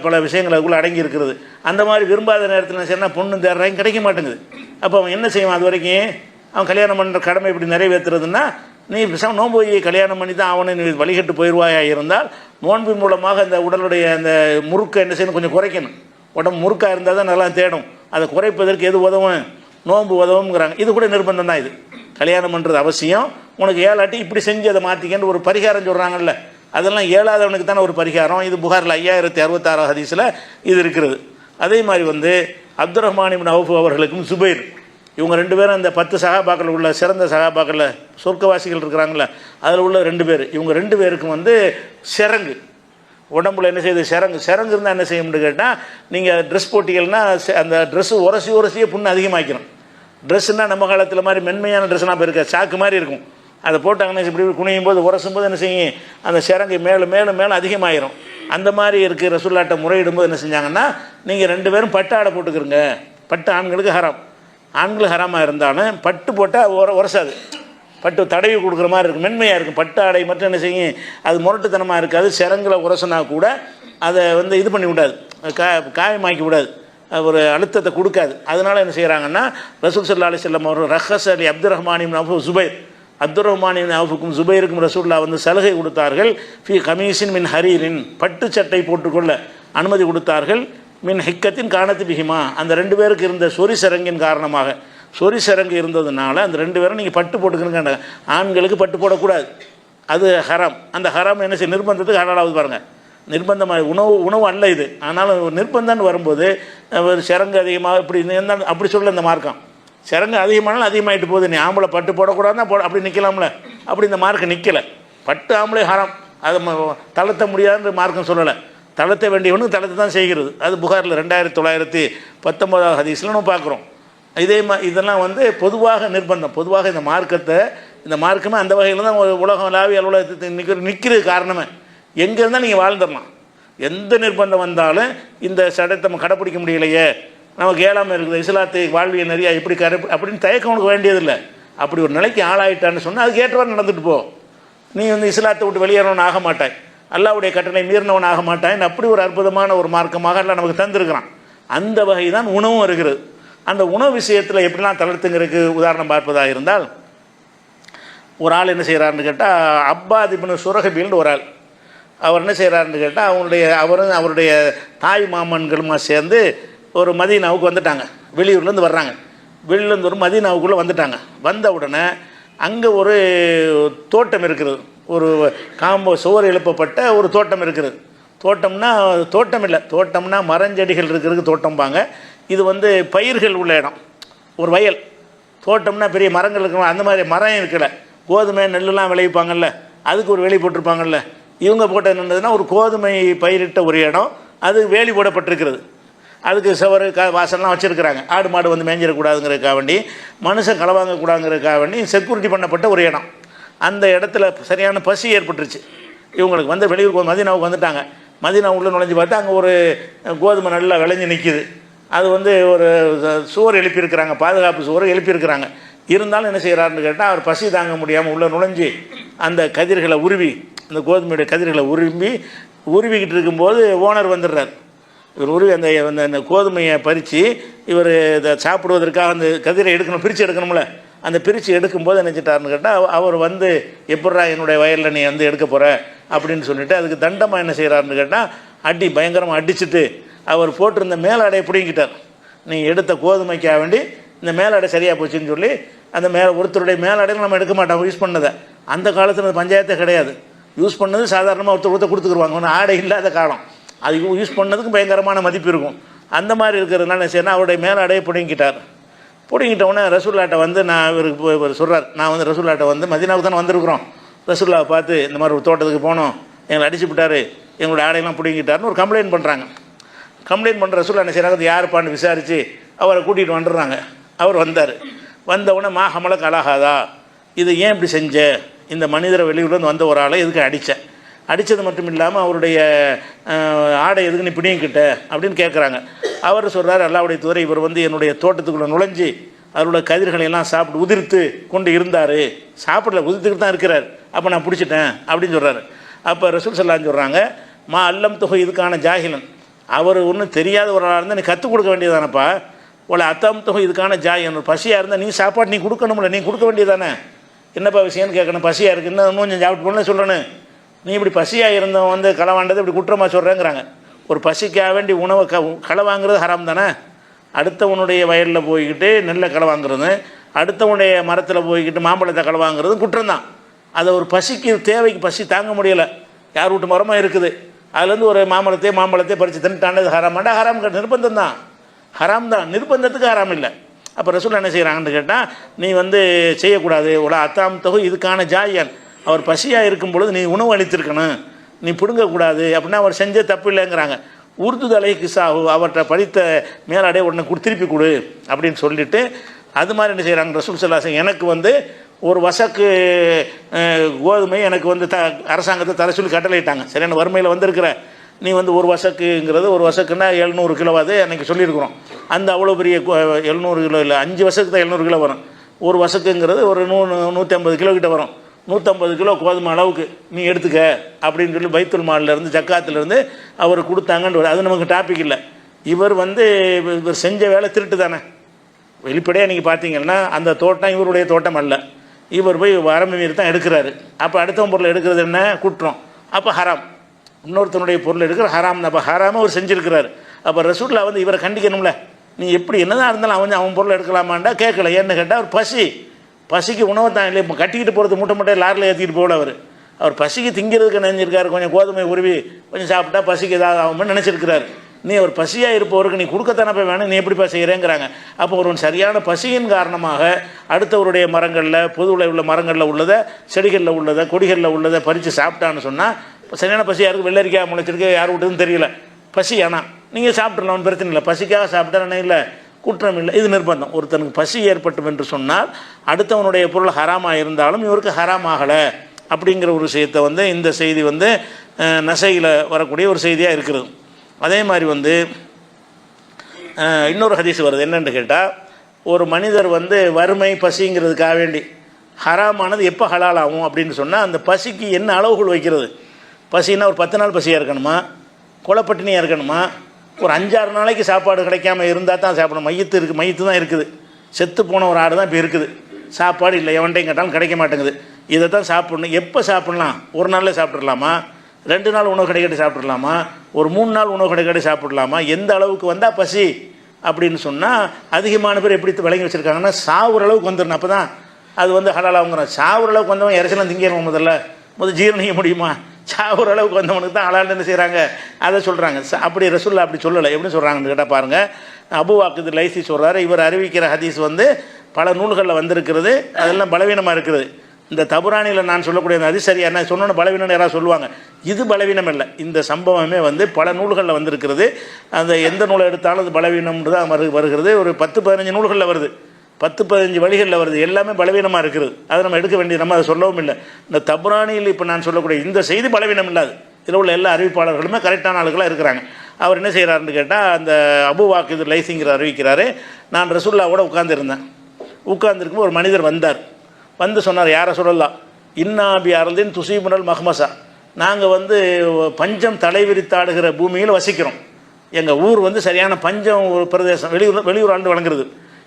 பல விஷயங்கள் அதுக்குள்ளே அடங்கி இருக்கிறது. அந்த மாதிரி விரும்பாத நேரத்தில் என்ன செய்யணும், பொண்ணு தேடுறாங்க, கிடைக்க மாட்டேங்குது. அப்போ அவன் என்ன செய்வான், அது வரைக்கும் அவன் கல்யாணம் பண்ணுற கடமை இப்படி நிறைவேற்றுறதுன்னா, நீ நோன்பு கல்யாணம் பண்ணி தான் அவனை நீ வழிகட்டு போயிடுவாயாக இருந்தால் நோன்பின் மூலமாக அந்த உடலுடைய அந்த முறுக்கை என்ன செய்யணும், கொஞ்சம் குறைக்கணும். உடம்பு முறுக்காக இருந்தால் தான் நல்லா தேடும். அதை குறைப்பதற்கு எது உதவும், நோன்பு உதவுங்கிறாங்க. இது கூட நிர்பந்தம் தான். இது கல்யாணம் பண்ணுறது அவசியம். உனக்கு ஏழாட்டி இப்படி செஞ்சு அதை மாற்றிக்கன்னு ஒரு பரிகாரம் சொல்கிறாங்கல்ல, அதெல்லாம் ஏழாதவனுக்கு தானே ஒரு பரிகாரம். இது புகாரில் 5066 ஹதீஸில் இது இருக்கிறது. அதே மாதிரி வந்து அப்துர் ரஹ்மான் இப்னு அவுஃப் அவர்களுக்கும் சுபைர், இவங்க 2 பேரும் அந்த 10 சஹாபாக்கள் உள்ள சிறந்த சஹாபாக்களில் சொர்க்கவாசிகள் இருக்கிறாங்கள, அதில் உள்ள 2 பேர். இவங்க 2 பேருக்கும் வந்து சிரங்கு உடம்புல என்ன செய்யுது, சிரங்கு இருந்தால் என்ன செய்யணும்னு கேட்டால், நீங்கள் ட்ரெஸ் போட்டிகள்னா அந்த ட்ரெஸ்ஸு உரசியே புண்ணு அதிகமாக்கணும். ட்ரெஸ்ஸுனால் நம்ம காலத்தில் மாதிரி மென்மையான ட்ரெஸ்லாம் இப்போ இருக்க சாக்கு மாதிரி இருக்கும். அதை போட்டாங்கன்னா இப்படி குனியும் போது உரசும் போது என்ன செய்யும், அந்த சிரங்கு மேலும் அதிகமாகிடும். அந்த மாதிரி இருக்குது. ரசூலுல்லாஹ்ட்ட முறையிடும்போது என்ன செஞ்சாங்கன்னா, நீங்கள் 2 பேரும் பட்டு ஆடை போட்டுக்கிறங்க. பட்டு ஆண்களுக்கு ஹராம், ஆண்களுக்கு ஹராமாக இருந்தாலும் பட்டு போட்டால் உரசாது, பட்டு தடவி கொடுக்குற மாதிரி இருக்கும், மென்மையாக இருக்கும். பட்டு ஆடை மட்டும் என்ன செய்யும், அது முரட்டுத்தனமாக இருக்காது. சிரங்கில் உரசுனா கூட அதை வந்து இது பண்ணி விடாது, காயமாக்கி விடாது, ஒரு அழுத்தத்தை கொடுக்காது. அதனால் என்ன செய்கிறாங்கன்னா, ரசூல் ஸல்லல்லாஹு அலைஹி வஸல்லம் அவர் ரஹஸ் அலி அப்துர் ரஹ்மான் இப்னு அவுஃப் சுபைர், அப்துர் ரஹ்மான் இப்னு அவுஃபுக்கும் சுபைருக்கும் ரசூலுல்லாஹ் வந்து சலுகை கொடுத்தார்கள். ஃபி கமீஸின் மின் ஹரீரின், பட்டு சட்டை போட்டுக்கொள்ள அனுமதி கொடுத்தார்கள். மின் ஹிக்கத்தின் காணத்து பிஹிமா, அந்த 2 பேருக்கு இருந்த சொறி சரங்கின் காரணமாக, சொறி சரங்கு இருந்ததுனால அந்த 2 பேரும் நீங்கள் பட்டு போட்டுக்கணுங்க. ஆண்களுக்கு பட்டு போடக்கூடாது, அது ஹராம். அந்த ஹராம் என்ன செய்ய, நிர்பந்தத்துக்கு ஹலாலாவது பாருங்கள். நிர்பந்தமாக உணவு அல்ல இது. ஆனாலும் நிர்பந்தம்னு வரும்போது ஒரு சிரங்கு அதிகமாக இப்படி இருந்தால் அப்படி சொல்ல இந்த மார்க்கம். சிரங்கு அதிகமானாலும் அதிகமாகிட்டு போகுது. நீ ஆம்பளை பட்டு போடக்கூடாதுன்னா அப்படி நிற்கலாம்ல, அப்படி இந்த மார்க்கம் நிற்கலை. பட்டு ஆம்பளை ஹராம், அதை தளர்த்த முடியாதுன்ற மார்க்கம் சொல்லலை. தளர்த்த வேண்டியவனுக்கு தளர்த்து தான் செய்கிறது. அது புகாரில் 2919 ஹதீஸில் நம்ம பார்க்குறோம். இதெல்லாம் வந்து பொதுவாக நிர்பந்தம். பொதுவாக இந்த மார்க்கமே அந்த வகையில் தான் உலகம் லாவி அலுவலகத்தை நிற்கிறது. காரணமே எங்கே இருந்தால் நீங்கள் வாழ்ந்துடலாம். எந்த நிர்பந்தம் வந்தாலும் இந்த சட்டத்தை நம்ம கடைப்பிடிக்க முடியலையே, நமக்கு ஏழாமல் இருக்குது, இஸ்லாத்தை வாழ்வியல் நிறையா எப்படி அப்படின்னு தயக்கம் உனக்கு வேண்டியதில்லை. அப்படி ஒரு நிலைக்கு ஆளாயிட்டான்னு சொன்னால் அதுக்கு ஏற்றவாறு நடந்துட்டு போ. நீ வந்து இஸ்லாத்தை விட்டு வெளியேறவன் ஆக மாட்டாய், அல்லாஹ்வுடைய கட்டளை மீறினவன் ஆக மாட்டான். அப்படி ஒரு அற்புதமான ஒரு மார்க்கமாக எல்லாம் நமக்கு தந்திருக்கிறான். அந்த வகை தான் உணவும் இருக்கிறது. அந்த உணவு விஷயத்தில் எப்படிலாம் தளர்த்துங்கிறதுக்கு உதாரணம் பார்ப்பதாக இருந்தால், ஒரு ஆள் என்ன செய்கிறாருன்னு கேட்டால், அப்பாத் இப்னு சுரஹபீல்னு ஒரு ஆள். அவர் என்ன செய்கிறாருன்னு கேட்டால், அவரும் அவருடைய தாய் மாமன்களுமா சேர்ந்து ஒரு மதீனாவுக்கு வந்துட்டாங்க. வெளியூர்லேருந்து வர்றாங்க. வெளியிலேருந்து ஒரு மதீனாவுக்குள்ளே வந்துட்டாங்க. வந்த உடனே அங்கே ஒரு தோட்டம் இருக்கிறது. ஒரு சுவர் எழுப்பப்பட்ட ஒரு தோட்டம் இருக்கிறது. தோட்டம்னா தோட்டம் இல்லை, தோட்டம்னா மரஞ்செடிகள் இருக்கிறதுக்கு தோட்டம்பாங்க. இது பயிர்கள் உள்ள இடம், ஒரு வயல். தோட்டம்னா பெரிய மரங்கள் இருக்கணும், அந்த மாதிரி மரம் இருக்கல. கோதுமை நெல்லுலாம் விளைவிப்பாங்கல்ல, அதுக்கு ஒரு வேலி போட்டிருப்பாங்கல்ல. இவங்க போட்ட என்னதுன்னா ஒரு கோதுமை பயிரிட்ட ஒரு இடம், அது வேலி போடப்பட்டிருக்கிறது. அதுக்கு சுவர் வாசல்லாம் வச்சுருக்கிறாங்க. ஆடு மாடு மேய்ஞ்சிடக்கூடாதுங்கிறதுக்காக வேண்டி, மனுஷன் களவாங்கக்கூடாதுங்கிறதுக்காக வேண்டி செக்யூரிட்டி பண்ணப்பட்ட ஒரு இடம். அந்த இடத்துல சரியான பசி ஏற்பட்டுருச்சு இவங்களுக்கு. வெளியூர் மதீனாவுக்கு வந்துட்டாங்க. மதீனா உள்ள நுழைஞ்சு பார்த்தா அங்கே ஒரு கோதுமை நல்லா விளைஞ்சு நிற்கிது. அது ஒரு சுவர் எழுப்பியிருக்கிறாங்க, பாதுகாப்பு சுவர் எழுப்பியிருக்கிறாங்க. இருந்தாலும் என்ன செய்கிறாருன்னு கேட்டால், அவர் பசி தாங்க முடியாமல் உள்ளே நுழைஞ்சி அந்த கதிர்களை உருவி, அந்த கோதுமையுடைய கதிர்களை உருவிக்கிட்டு இருக்கும்போது ஓனர் வந்துடுறார். இவர் உருவி அந்த கோதுமையை பறித்து இவர் இதை சாப்பிடுவதற்காக அந்த கதிரை பிரித்து எடுக்கணும்ல. அந்த பிரித்து எடுக்கும்போது நினச்சிட்டாருன்னு கேட்டால், அவர் எப்பட்றா என்னுடைய வயலில் நீ எடுக்க போகிற அப்படின்னு சொல்லிவிட்டு அதுக்கு தண்டமாக என்ன செய்கிறாருன்னு கேட்டால், பயங்கரமாக அடிச்சுட்டு அவர் போட்டிருந்த மேலாடையை பிடிங்கிட்டார். நீ எடுத்த கோதுமைக்காக வேண்டி இந்த மேலாடை சரியாக போச்சுன்னு சொல்லி, அந்த ஒருத்தருடைய மேலாடையில் நம்ம எடுக்க மாட்டோம் யூஸ் பண்ணதை. அந்த காலத்தில் பஞ்சாயத்தே கிடையாது. யூஸ் பண்ணது சாதாரணமாக ஒருத்தர் கொடுத்துக்குருவாங்க. ஒன்றும் ஆடை இல்லாத காலம். அது யூஸ் பண்ணதுக்கும் பயங்கரமான மதிப்பு இருக்கும். அந்த மாதிரி இருக்கிறதுனால என்ன செய்யணும், அவருடைய மேலாடையை பிடிங்கிட்டார். பிடிங்கிட்டவுடனே ரசூல்லாட்ட நான் இவர் சொல்கிறார், நான் ரசூல்லாட்ட மதீனாவுக்கு தானே வந்திருக்கிறோம், ரசூல்லாவை பார்த்து இந்த மாதிரி ஒரு தோட்டத்துக்கு போனோம், எங்களை அடிச்சு விட்டார், எங்களுடைய ஆடையெல்லாம் பிடிங்கிட்டாருன்னு ஒரு கம்ப்ளைண்ட் பண்ணுறாங்க. கம்ப்ளைண்ட் பண்ணுற ரசூல்லா என்ன செய்கிறாங்க, யாருப்பான்னு விசாரித்து அவரை கூட்டிகிட்டு வந்துடுறாங்க. அவர் வந்தவுடனே மா ஹமலக் அலாகாதா, இது ஏன் இப்படி செஞ்ச, இந்த மனிதரை வெளியூர்லேருந்து வந்த ஒரு ஆளை எதுக்கு அடித்தது மட்டும் இல்லாமல் அவருடைய ஆடை எதுக்கு நீ பிடிங்கிட்ட அப்படின்னு கேட்குறாங்க. அவர் சொல்கிறார், அல்லாஹ்வுடைய தூதரே, இவர் என்னுடைய தோட்டத்துக்குள்ளே நுழைஞ்சி அவரோட கதிர்களை எல்லாம் சாப்பிட்டு உதிர்த்து கொண்டு இருந்தார், சாப்பிடல உதிர்த்துக்கிட்டு தான் இருக்கிறார், அப்போ நான் பிடிச்சிட்டேன் அப்படின்னு சொல்கிறாரு. அப்போ ரசூல் ஸல்லல்லாஹு சொல்கிறாங்க, மா அல்லம் தொகை இதுக்கான ஜாஹிலன், அவர் ஒன்றும் தெரியாத ஒரு ஆளாக இருந்தால் நீ கற்றுக் கொடுக்க வேண்டியதானப்பா. உங்களை அத்தம் தொகை இதுக்கான ஜாஹிலன், ஒரு பசியாக இருந்தால் நீ சாப்பாடு நீ கொடுக்கணும்ல, நீ கொடுக்க வேண்டியதானே, என்னப்பா விஷயம்னு கேட்கணும். பசியாக இருக்குது, இன்னும் கொஞ்சம் சாப்பிட்டு போகணும்னு சொல்லணும். நீ இப்படி பசியாக இருந்தவன் களவாண்டது இப்படி குற்றமாக சொல்கிறேங்கிறாங்க. ஒரு பசிக்காக வேண்டி உணவை களவாங்கிறது ஹராம் தானே. அடுத்தவனுடைய வயலில் போய்கிட்டு நெல்லை களவாங்கிறது, அடுத்தவனுடைய மரத்தில் போய்கிட்டு மாம்பழத்தை களவாங்கிறது குற்றம் தான். அதை ஒரு பசிக்கு தேவைக்கு பசி தாங்க முடியலை, யார் வீட்டு மரமாக இருக்குது, அதுலேருந்து ஒரு மாம்பழத்தை பறித்து தின்ட்டாண்டது ஹராமாண்டா, ஹராம் நிர்பந்தம் தான், ஹராம் தான், நிர்பந்தத்துக்கு ஹராம் இல்லை. அப்போ ரசூல் என்ன செய்கிறாங்கன்னு கேட்டால், நீ செய்யக்கூடாது. உலா அத்தாம் தொகை இதுக்கான ஜாயன், அவர் பசியாக இருக்கும் பொழுது நீ உணவு அளித்திருக்கணும், நீ பிடுங்கக்கூடாது அப்படின்னா அவர் செஞ்ச தப்பு இல்லைங்கிறாங்க. உருதுதலை கிசாஹு, அவர்கிட்ட படித்த மேலாடையை உடனே திருப்பி கொடு அப்படின்னு சொல்லிவிட்டு, அது மாதிரி என்ன செய்கிறாங்க ரசூல் ஸல்லல்லாஹு அலைஹி வஸல்லம், எனக்கு ஒரு வசக்கு கோதுமை எனக்கு அரசாங்கத்தை தர சொல்லி கட்டளையிட்டாங்க. சரியான வறுமையில் வந்திருக்கிற நீ ஒரு வசக்குங்கிறது, ஒரு வசக்குன்னா 700 கிலோவாது அன்றைக்கி சொல்லியிருக்கிறோம். அந்த அவ்வளோ பெரிய 700 கிலோ இல்லை, 5 வசக்கு தான் 700 கிலோ வரும். ஒரு வசக்குங்கிறது ஒரு 150 கிலோ கிட்ட வரும். 150 கிலோ கோதுமை அளவுக்கு நீ எடுத்துக்க அப்படின்னு சொல்லி பைத்துல் மாலிலேருந்து ஜக்காத்துலேருந்து அவர் கொடுத்தாங்கன்னு. அது நமக்கு டாபிக் இல்லை. இவர் இவர் செஞ்ச வேலை திருட்டு தானே. வெளிப்படையாக நீங்கள் பார்த்தீங்கன்னா அந்த தோட்டம் இவருடைய தோட்டம் அல்ல, இவர் போய் வரம்பு மீறி தான் எடுக்கிறாரு. அப்போ அடுத்தவன் பொருளை எடுக்கிறது என்ன குற்றம், அப்போ ஹராம். இன்னொருத்தனுடைய பொருள் எடுக்கிற ஹராம், அப்போ ஹராமாக அவர் செஞ்சுருக்கிறார். அப்போ ரசூல்லா இவரை கண்டிக்கணும்ல, நீ எப்படி என்னதான் இருந்தாலும் அவன் பொருளை எடுக்கலாமாண்டா கேட்கல. ஏன்னு கேட்டால் அவர் பசிக்கு உணவை தான் இல்லை, இப்போ கட்டிக்கிட்டு போகிறது மூட்டை லாரில் ஏற்றிக்கிட்டு போகல. அவர் பசிக்கு திங்கிறதுக்கு நினைஞ்சிருக்காரு. கொஞ்சம் கோதுமை உருவி கொஞ்சம் சாப்பிட்டா பசிக்கு ஏதாவது ஆகும்னு நினச்சிருக்கிறாரு. நீ ஒரு பசியாக இருப்பவருக்கு நீ கொடுக்கத்தானே போய் வேணும், நீ எப்படி செய்கிறேங்கிறாங்க. அப்போ ஒரு சரியான பசியின் காரணமாக அடுத்தவருடைய மரங்களில் பொதுவில் உள்ள மரங்களில் உள்ளதை, செடிகளில் உள்ளதை, கொடிகளில் உள்ளதை பறித்து சாப்பிட்டான்னு சொன்னால் சரியான பசியாக இருக்குது. வெள்ளரிக்காய் முளைச்சிருக்கு, யார் விட்டுன்னு தெரியல, பசி. ஆனால் நீங்கள் சாப்பிட்றலாம், பிரச்சனை இல்லை. பசிக்காக சாப்பிட்டா இல்லை, குற்றம் இல்லை. இது நிர்பந்தம். ஒருத்தனுக்கு பசி ஏற்பட்டும் என்று சொன்னால் அடுத்தவனுடைய பொருள் ஹராமாக இருந்தாலும் இவருக்கு ஹராம் ஆகலை அப்படிங்கிற ஒரு விஷயத்தை இந்த செய்தி நசையில் வரக்கூடிய ஒரு செய்தியாக இருக்கிறது. அதே மாதிரி இன்னொரு ஹதீஸ் வருது. என்னென்னு கேட்டால், ஒரு மனிதர் வறுமை பசிங்கிறதுக்காக வேண்டி ஹராமானது எப்போ ஹலால் ஆகும் அப்படின்னு சொன்னால், அந்த பசிக்கு என்ன அளவுகள் வைக்கிறது. பசின்னா ஒரு 10 நாள் பசியாக இருக்கணுமா, கொலைப்பட்டினியாக இருக்கணுமா, ஒரு 5-6 நாளைக்கு சாப்பாடு கிடைக்காம இருந்தால் தான் சாப்பிடணும். மையத்து தான் இருக்குது, செத்து போன ஒரு ஆடு தான் இப்போ இருக்குது. சாப்பாடு இல்லை, எவன்டையும் கேட்டாலும் கிடைக்க மாட்டேங்குது. இதை தான் சாப்பிடணும். எப்போ சாப்பிட்லாம்? ஒரு நாளில் சாப்பிட்றலாமா, 2 நாள் உணவு கிடைக்கட்டி சாப்பிட்றலாமா, ஒரு 3 நாள் உணவு கிடைக்கட்டி சாப்பிட்றலாமா, எந்த அளவுக்கு வந்தால் பசி அப்படின்னு சொன்னால் அதிகமான பேர் எப்படி விளங்கி வச்சுருக்காங்கன்னா சாவுற அளவுக்கு வந்துடணும். அப்போ தான் அது வந்து ஹலாலாகுங்கிறோம். சாவுற அளவுக்கு வந்தவன் இறைச்சலாம் திங்கிடணும். முதல்ல ஜீரணிக்க முடியுமா? சாவுற அளவுக்கு வந்தவனுக்கு தான் ஹலால் என்ன செய்கிறாங்க, அதை சொல்கிறாங்க. அப்படி ரசூலுல்லாஹ் அப்படி சொல்லலை. எப்படி சொல்கிறாங்கன்னு கேட்டால் பாருங்கள், அபூ வாக்கித் லைசி சொல்கிறாரு, இவர் அறிவிக்கிற ஹதீஸ் வந்து பல நூல்களில் வந்திருக்கிறது, அதெல்லாம் பலவீனமாக இருக்குது. இந்த தபுரானியில் நான் சொல்லக்கூடிய அந்த ஹதீஸ் சரியா என்ன சொன்னோன்னு பலவீனம்னு யாராவது சொல்லுவாங்க. இது பலவீனம் இல்லை, இந்த சம்பவமே வந்து பல நூல்களில் வந்திருக்கிறது. அந்த எந்த நூலை எடுத்தாலும் அது பலவீனம்னு தான் வருகிறது. ஒரு 10-15 நூல்களில் வருது, 10-15 வழிகளில் வருது. எல்லாமே பலவீனமாக இருக்குது. அதை நம்ம எடுக்க வேண்டிய, நம்ம அதை சொல்லவும் இல்லை. இந்த தபுரானியில் இப்போ நான் சொல்லக்கூடிய இந்த செய்தி பலவீனம் இல்லாது. இதில் உள்ள எல்லா அறிவிப்பாளர்களுமே கரெக்டான ஆளுகளாக இருக்கிறாங்க. அவர் என்ன செய்கிறாருன்னு கேட்டால், அந்த அபூ வாக்கித் லைசிங்கிற அறிவிக்கிறாரு, நான் ரசூலுல்லாஹ்வோட உட்கார்ந்துருக்கும் ஒரு மனிதர் வந்தார். வந்து சொன்னார், யாரை சொல்லலாம், இன்னாபி அருந்தின் துசீபுனல் மஹ்மசா, நாங்கள் வந்து பஞ்சம் தலைவிரித்தாடுகிற பூமியில் வசிக்கிறோம். எங்கள் ஊர் வந்து சரியான பஞ்சம் ஒரு பிரதேசம், வெளியூர் ஆண்டு வழங்குறது.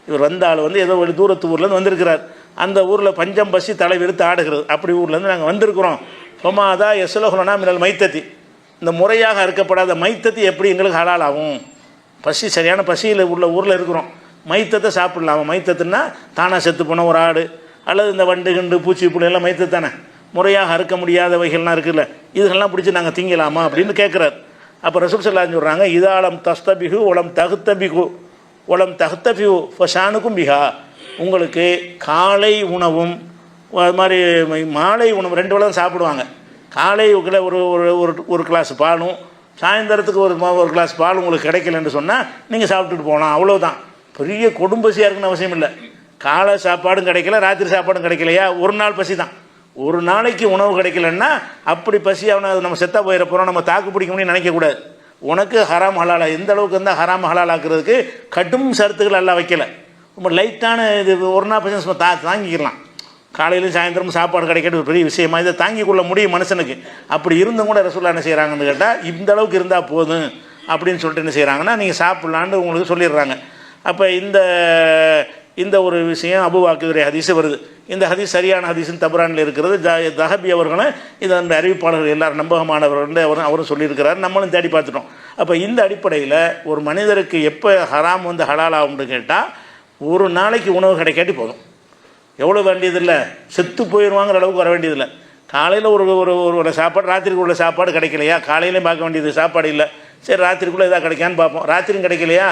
இவர் வந்தால் வந்து ஏதோ ஒரு தூரத்து ஊர்லேருந்து வந்திருக்கிறார். அந்த ஊரில் பஞ்சம் பசி தலைவிரித்து ஆடுகிறது. அப்படி ஊர்லேருந்து நாங்கள் வந்திருக்கிறோம். சொமாதா எஸ்லஹுலனா மினல் மைத்தத்தி, இந்த முறையாக அறுக்கப்படாத மைத்தத்தி எப்படி எங்களுக்கு ஹலால் ஆகும்? பசி, சரியான பசியில் உள்ள ஊரில் இருக்கிறோம், மைத்தத்தை சாப்பிடலாமா? மைத்தத்துன்னா தானாக செத்து போன ஒரு ஆடு அல்லது இந்த வண்டு கிண்டு பூச்சி புழு எல்லாம் மைத்தத்து தானே, முறையாக அறுக்க முடியாத வகைகள்லாம் இருக்குல்ல, இதுகள்லாம் பிடிச்சி நாங்கள் திங்கலாமா அப்படின்னு கேட்குறாரு. அப்போ ரசூல் ஸல்லல்லாஹு அலைஹி சொல்கிறாங்க, இதாலம் தஸ்தபிஹு ஒலம் தகுத்தபிகு ஒலம் தகுத்தபிஹு ஃபஷானுக்கும் பிஹா, உங்களுக்கு காலை உணவும் அது மாதிரி மாலை உணவு 2 வேளை தான் சாப்பிடுவாங்க. காலை ஒரு ஒரு ஒரு கிளாஸ் பாலும், சாயந்தரத்துக்கு ஒரு கிளாஸ் பால் உங்களுக்கு கிடைக்கலன்னு சொன்னால் நீங்கள் சாப்பிட்டுட்டு போகலாம், அவ்வளோதான். பெரிய கொடும்பசியாக இருக்குன்னு அவசியம் இல்லை. காலை சாப்பாடும் கிடைக்கல, ராத்திரி சாப்பாடும் கிடைக்கலையா, ஒரு நாள் பசி தான். ஒரு நாளைக்கு உணவு கிடைக்கலன்னா அப்படி பசி அவனை நம்ம செத்தா போயிட போகிறோம், நம்ம தாக்கு பிடிக்க முடியும்னு நினைக்கக்கூடாது. உனக்கு ஹராம் ஹலாலா எந்த அளவுக்கு இருந்தால் ஹராம் ஹலால் ஆக்குறதுக்கு கடும் சருத்துக்கள் எல்லாம் வைக்கலை. ரொம்ப லைட்டான இது ஒரு நாள் பசி தாங்கிக்கலாம். காலையிலும் சாயந்தரமும் சாப்பாடு கிடைக்கிறது ஒரு பெரிய விஷயமா, இதை தாங்கிக் கொள்ள முடியும் மனுஷனுக்கு. அப்படி இருந்தும் கூட ரசூலுல்லாஹ் என்ன செய்கிறாங்கன்னு கேட்டால், இந்த அளவுக்கு இருந்தால் போதும் அப்படின்னு சொல்லிட்டு என்ன செய்கிறாங்கன்னா, நீங்கள் சாப்பிட்லான்னு உங்களுக்கு சொல்லிடுறாங்க. அப்போ இந்த ஒரு விஷயம் அபூ வாக்கிதுடைய ஹதீஸ் வருது. இந்த ஹதீஸ் சரியான ஹதீஸ்னு தபுரானில் இருக்கிறது. தஹபி அவர்களும் இதை அந்த அறிவிப்பாளர்கள் எல்லாரும் நம்பகமானவர்கள் அவரும் சொல்லியிருக்கிறார், நம்மளும் தேடி பார்த்துட்டோம். அப்போ இந்த அடிப்படையில் ஒரு மனிதருக்கு எப்போ ஹராம் வந்து ஹலால் ஆகும்னு கேட்டால், ஒரு நாளைக்கு உணவு கிடைக்காட்டி போதும். எவ்வளோ வேண்டியதில்லை, செத்து போயிடுவாங்கிற அளவுக்கு வர வேண்டியதில்லை. காலையில் ஒரு சாப்பாடு, ராத்திரிக்கு உள்ள சாப்பாடு கிடைக்கலையா, காலையிலையும் பார்க்க வேண்டியது சாப்பாடு இல்லை, சரி ராத்திரிக்குள்ளே எதாவது கிடைக்கான்னு பார்ப்போம். ராத்திரியும் கிடைக்கலையா,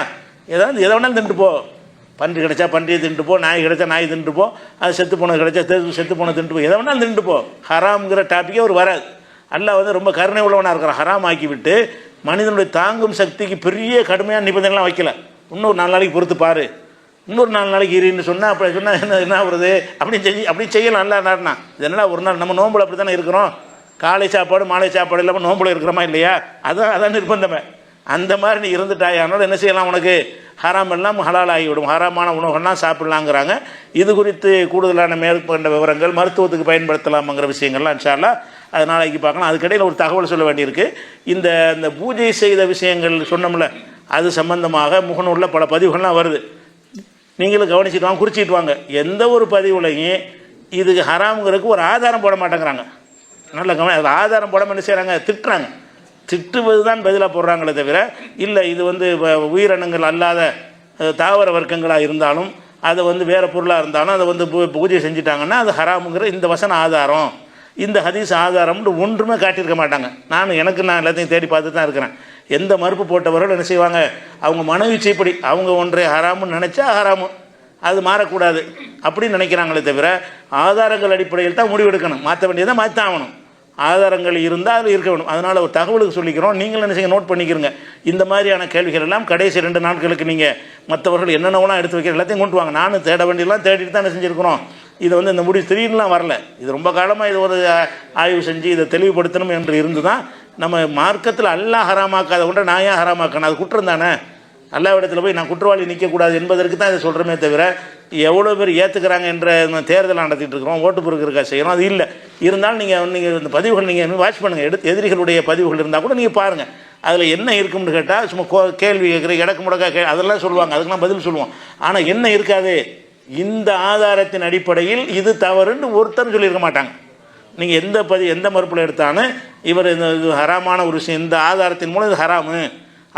எதை வேணாலும் தின்ட்டு போ, பன்றி கிடைச்சா பன்றியை தின்ட்டு போ, நாய் கிடைச்சா நாய் தின்ட்டு போ, அது செத்து போனது கிடைச்சா செத்து போனது தின்ட்டு போ, எதை வேணாலும் தின்ட்டு போ. ஹராம்ங்கிற டாப்பிக்கே ஒரு வராது. அல்லாஹ் வந்து ரொம்ப கருணை உள்ளவனாக இருக்கிறான். ஹராம் ஆக்கி விட்டு மனிதனுடைய தாங்கும் சக்திக்கு பெரிய கடுமையான நிபந்தனைலாம் வைக்கல. இன்னொரு 4 நாளைக்கு பொறுத்து பாரு, இன்னொரு 4 நாளைக்கு இருன்னு சொன்னால் அப்படி சொன்னால் என்ன வருது, அப்படி செய்யலாம். நல்லா நாட்டினா இதனால் ஒரு நாள் நம்ம நோம்புல அப்படி தானே இருக்கிறோம். காலை சாப்பாடு மாலை சாப்பாடு இல்லாமல் நோம்புல இருக்கிறோமா இல்லையா? அதான் நிர்பந்தமே. அந்த மாதிரி நீ இருந்துட்டாயானாலும் என்ன செய்யலாம், உனக்கு ஹராம் எல்லாம் ஹலால் ஆகிவிடும், ஹராமான உணவுகள்லாம் சாப்பிட்லாங்கிறாங்க. இது குறித்து கூடுதலான மேற்கொண்ட விவரங்கள் மருத்துவத்துக்கு பயன்படுத்தலாம்ங்கிற விஷயங்கள்லாம் இன்ஷா அல்லாஹ் அது நாளைக்கு பார்க்கலாம். அதுக்கிடையில் ஒரு தகவல் சொல்ல வேண்டியிருக்கு. இந்த பூஜை செய்த விஷயங்கள் சொன்னோம்ல, அது சம்பந்தமாக முகநூலில் பல பதிவுகள்லாம் வருது. நீங்களும் கவனிச்சுட்டு வாங்க, குறிச்சிட்டு வாங்க. எந்த ஒரு பதிவுலையும் இதுக்கு ஹராம்ங்கிறதுக்கு ஒரு ஆதாரம் போட மாட்டேங்கிறாங்க. நல்ல அதில் ஆதாரம் போடாமல் என்ன செய்கிறாங்க, திட்டுறாங்க. திட்டுவது தான் பதிலாக போடுறாங்களே தவிர, இல்லை இது வந்து உயிரினங்கள் அல்லாத தாவர வர்க்கங்களாக இருந்தாலும் அதை வந்து வேறு பொருளாக இருந்தாலும் அதை வந்து பூஜை செஞ்சுட்டாங்கன்னா அது ஹராமுங்கிற இந்த வசன ஆதாரம், இந்த ஹதீஸ் ஆதாரம்னு ஒன்றுமே காட்டியிருக்க மாட்டாங்க. நான் எல்லாத்தையும் தேடி பார்த்து தான் இருக்கிறேன். எந்த மறுப்பு போட்டவர்கள் என்ன செய்வாங்க, அவங்க மனவீச்சைப்படி அவங்க ஒன்றை ஹராமுன்னு நினச்சா ஹராமு, அது மாறக்கூடாது அப்படின்னு நினைக்கிறாங்களே தவிர, ஆதாரங்கள் அடிப்படையில் தான் முடிவெடுக்கணும். மாற்ற வேண்டியதை மாற்ற ஆகணும். ஆதாரங்கள் இருந்தால் அது இருக்க வேணும். அதனால் ஒரு தகவலுக்கு சொல்லிக்கிறோம், நீங்களும் என்ன செய்ய நோட் பண்ணிக்கிறங்க. இந்த மாதிரியான கேள்விகள் எல்லாம் கடைசி 2 நாட்களுக்கு நீங்கள் மற்றவர்கள் என்னென்னவெல்லாம் எடுத்து வைக்கிற எல்லாத்தையும் கொண்டு வாங்க. நானும் தேட வேண்டியெல்லாம் தேடிட்டு தான் என்ன செஞ்சுருக்கிறோம். இதை வந்து இந்த முடிவு திடீர்னுலாம் வரல, இது ரொம்ப காலமாக இது ஒரு ஆய்வு செஞ்சு இதை தெளிவுபடுத்தணும் என்று இருந்து தான் நம்ம மார்க்கத்தில் அல்லாஹ் ஹராமாக்காத கொண்ட நான் ஏன் ஹராமாக்கணும், அது குற்றம் தானே. அல்லாஹ்விடத்தில் போய் நான் குற்றவாளி நிற்கக்கூடாது என்பதற்கு தான் இதை சொல்கிறோமே தவிர எவ்வளோ பேர் ஏற்றுக்கிறாங்க என்ற தேர்தல் நடத்திட்டு இருக்கிறோம், ஓட்டு பொறுக்கிறக்கா செய்கிறோம், அது இல்லை. இருந்தாலும் நீங்கள் இந்த பதிவுகள் நீங்கள் வாட்ச் பண்ணுங்கள், எதிரிகளுடைய பதிவுகள் இருந்தால் கூட நீங்கள் பாருங்கள், அதில் என்ன இருக்கும்னு கேட்டால் சும்மா கேள்வி கேட்குற இடக்கு முடக்கா அதெல்லாம் சொல்லுவாங்க, அதுக்கெல்லாம் பதில் சொல்லுவோம். ஆனால் என்ன இருக்காது, இந்த ஆதாரத்தின் அடிப்படையில் இது தவறுன்னு ஒருத்தரும் சொல்லியிருக்க மாட்டாங்க. நீங்கள் எந்த மறுப்பில் எடுத்தாலும் இவர் இது ஹராமான ஒரு விஷயம், இந்த ஆதாரத்தின் மூலம் இது ஹராமு,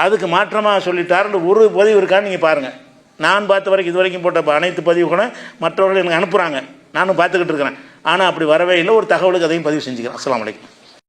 அதுக்கு மாற்றமாக சொல்லிட்டாருன்னு ஒரு பதிவு இருக்கான்னு நீங்கள் பாருங்கள். நான் பார்த்த வரைக்கும் இது வரைக்கும் போட்ட அனைத்து பதிவுகளும் மற்றவர்கள் எனக்கு அனுப்புகிறாங்க, நானும் பார்த்துக்கிட்டு இருக்கிறேன். ஆனால் அப்படி வரவே இல்லை. ஒரு தகவலுக்கு அதையும் பதிவு செஞ்சுக்கிறேன். அஸ்ஸலாமு அலைக்கும்.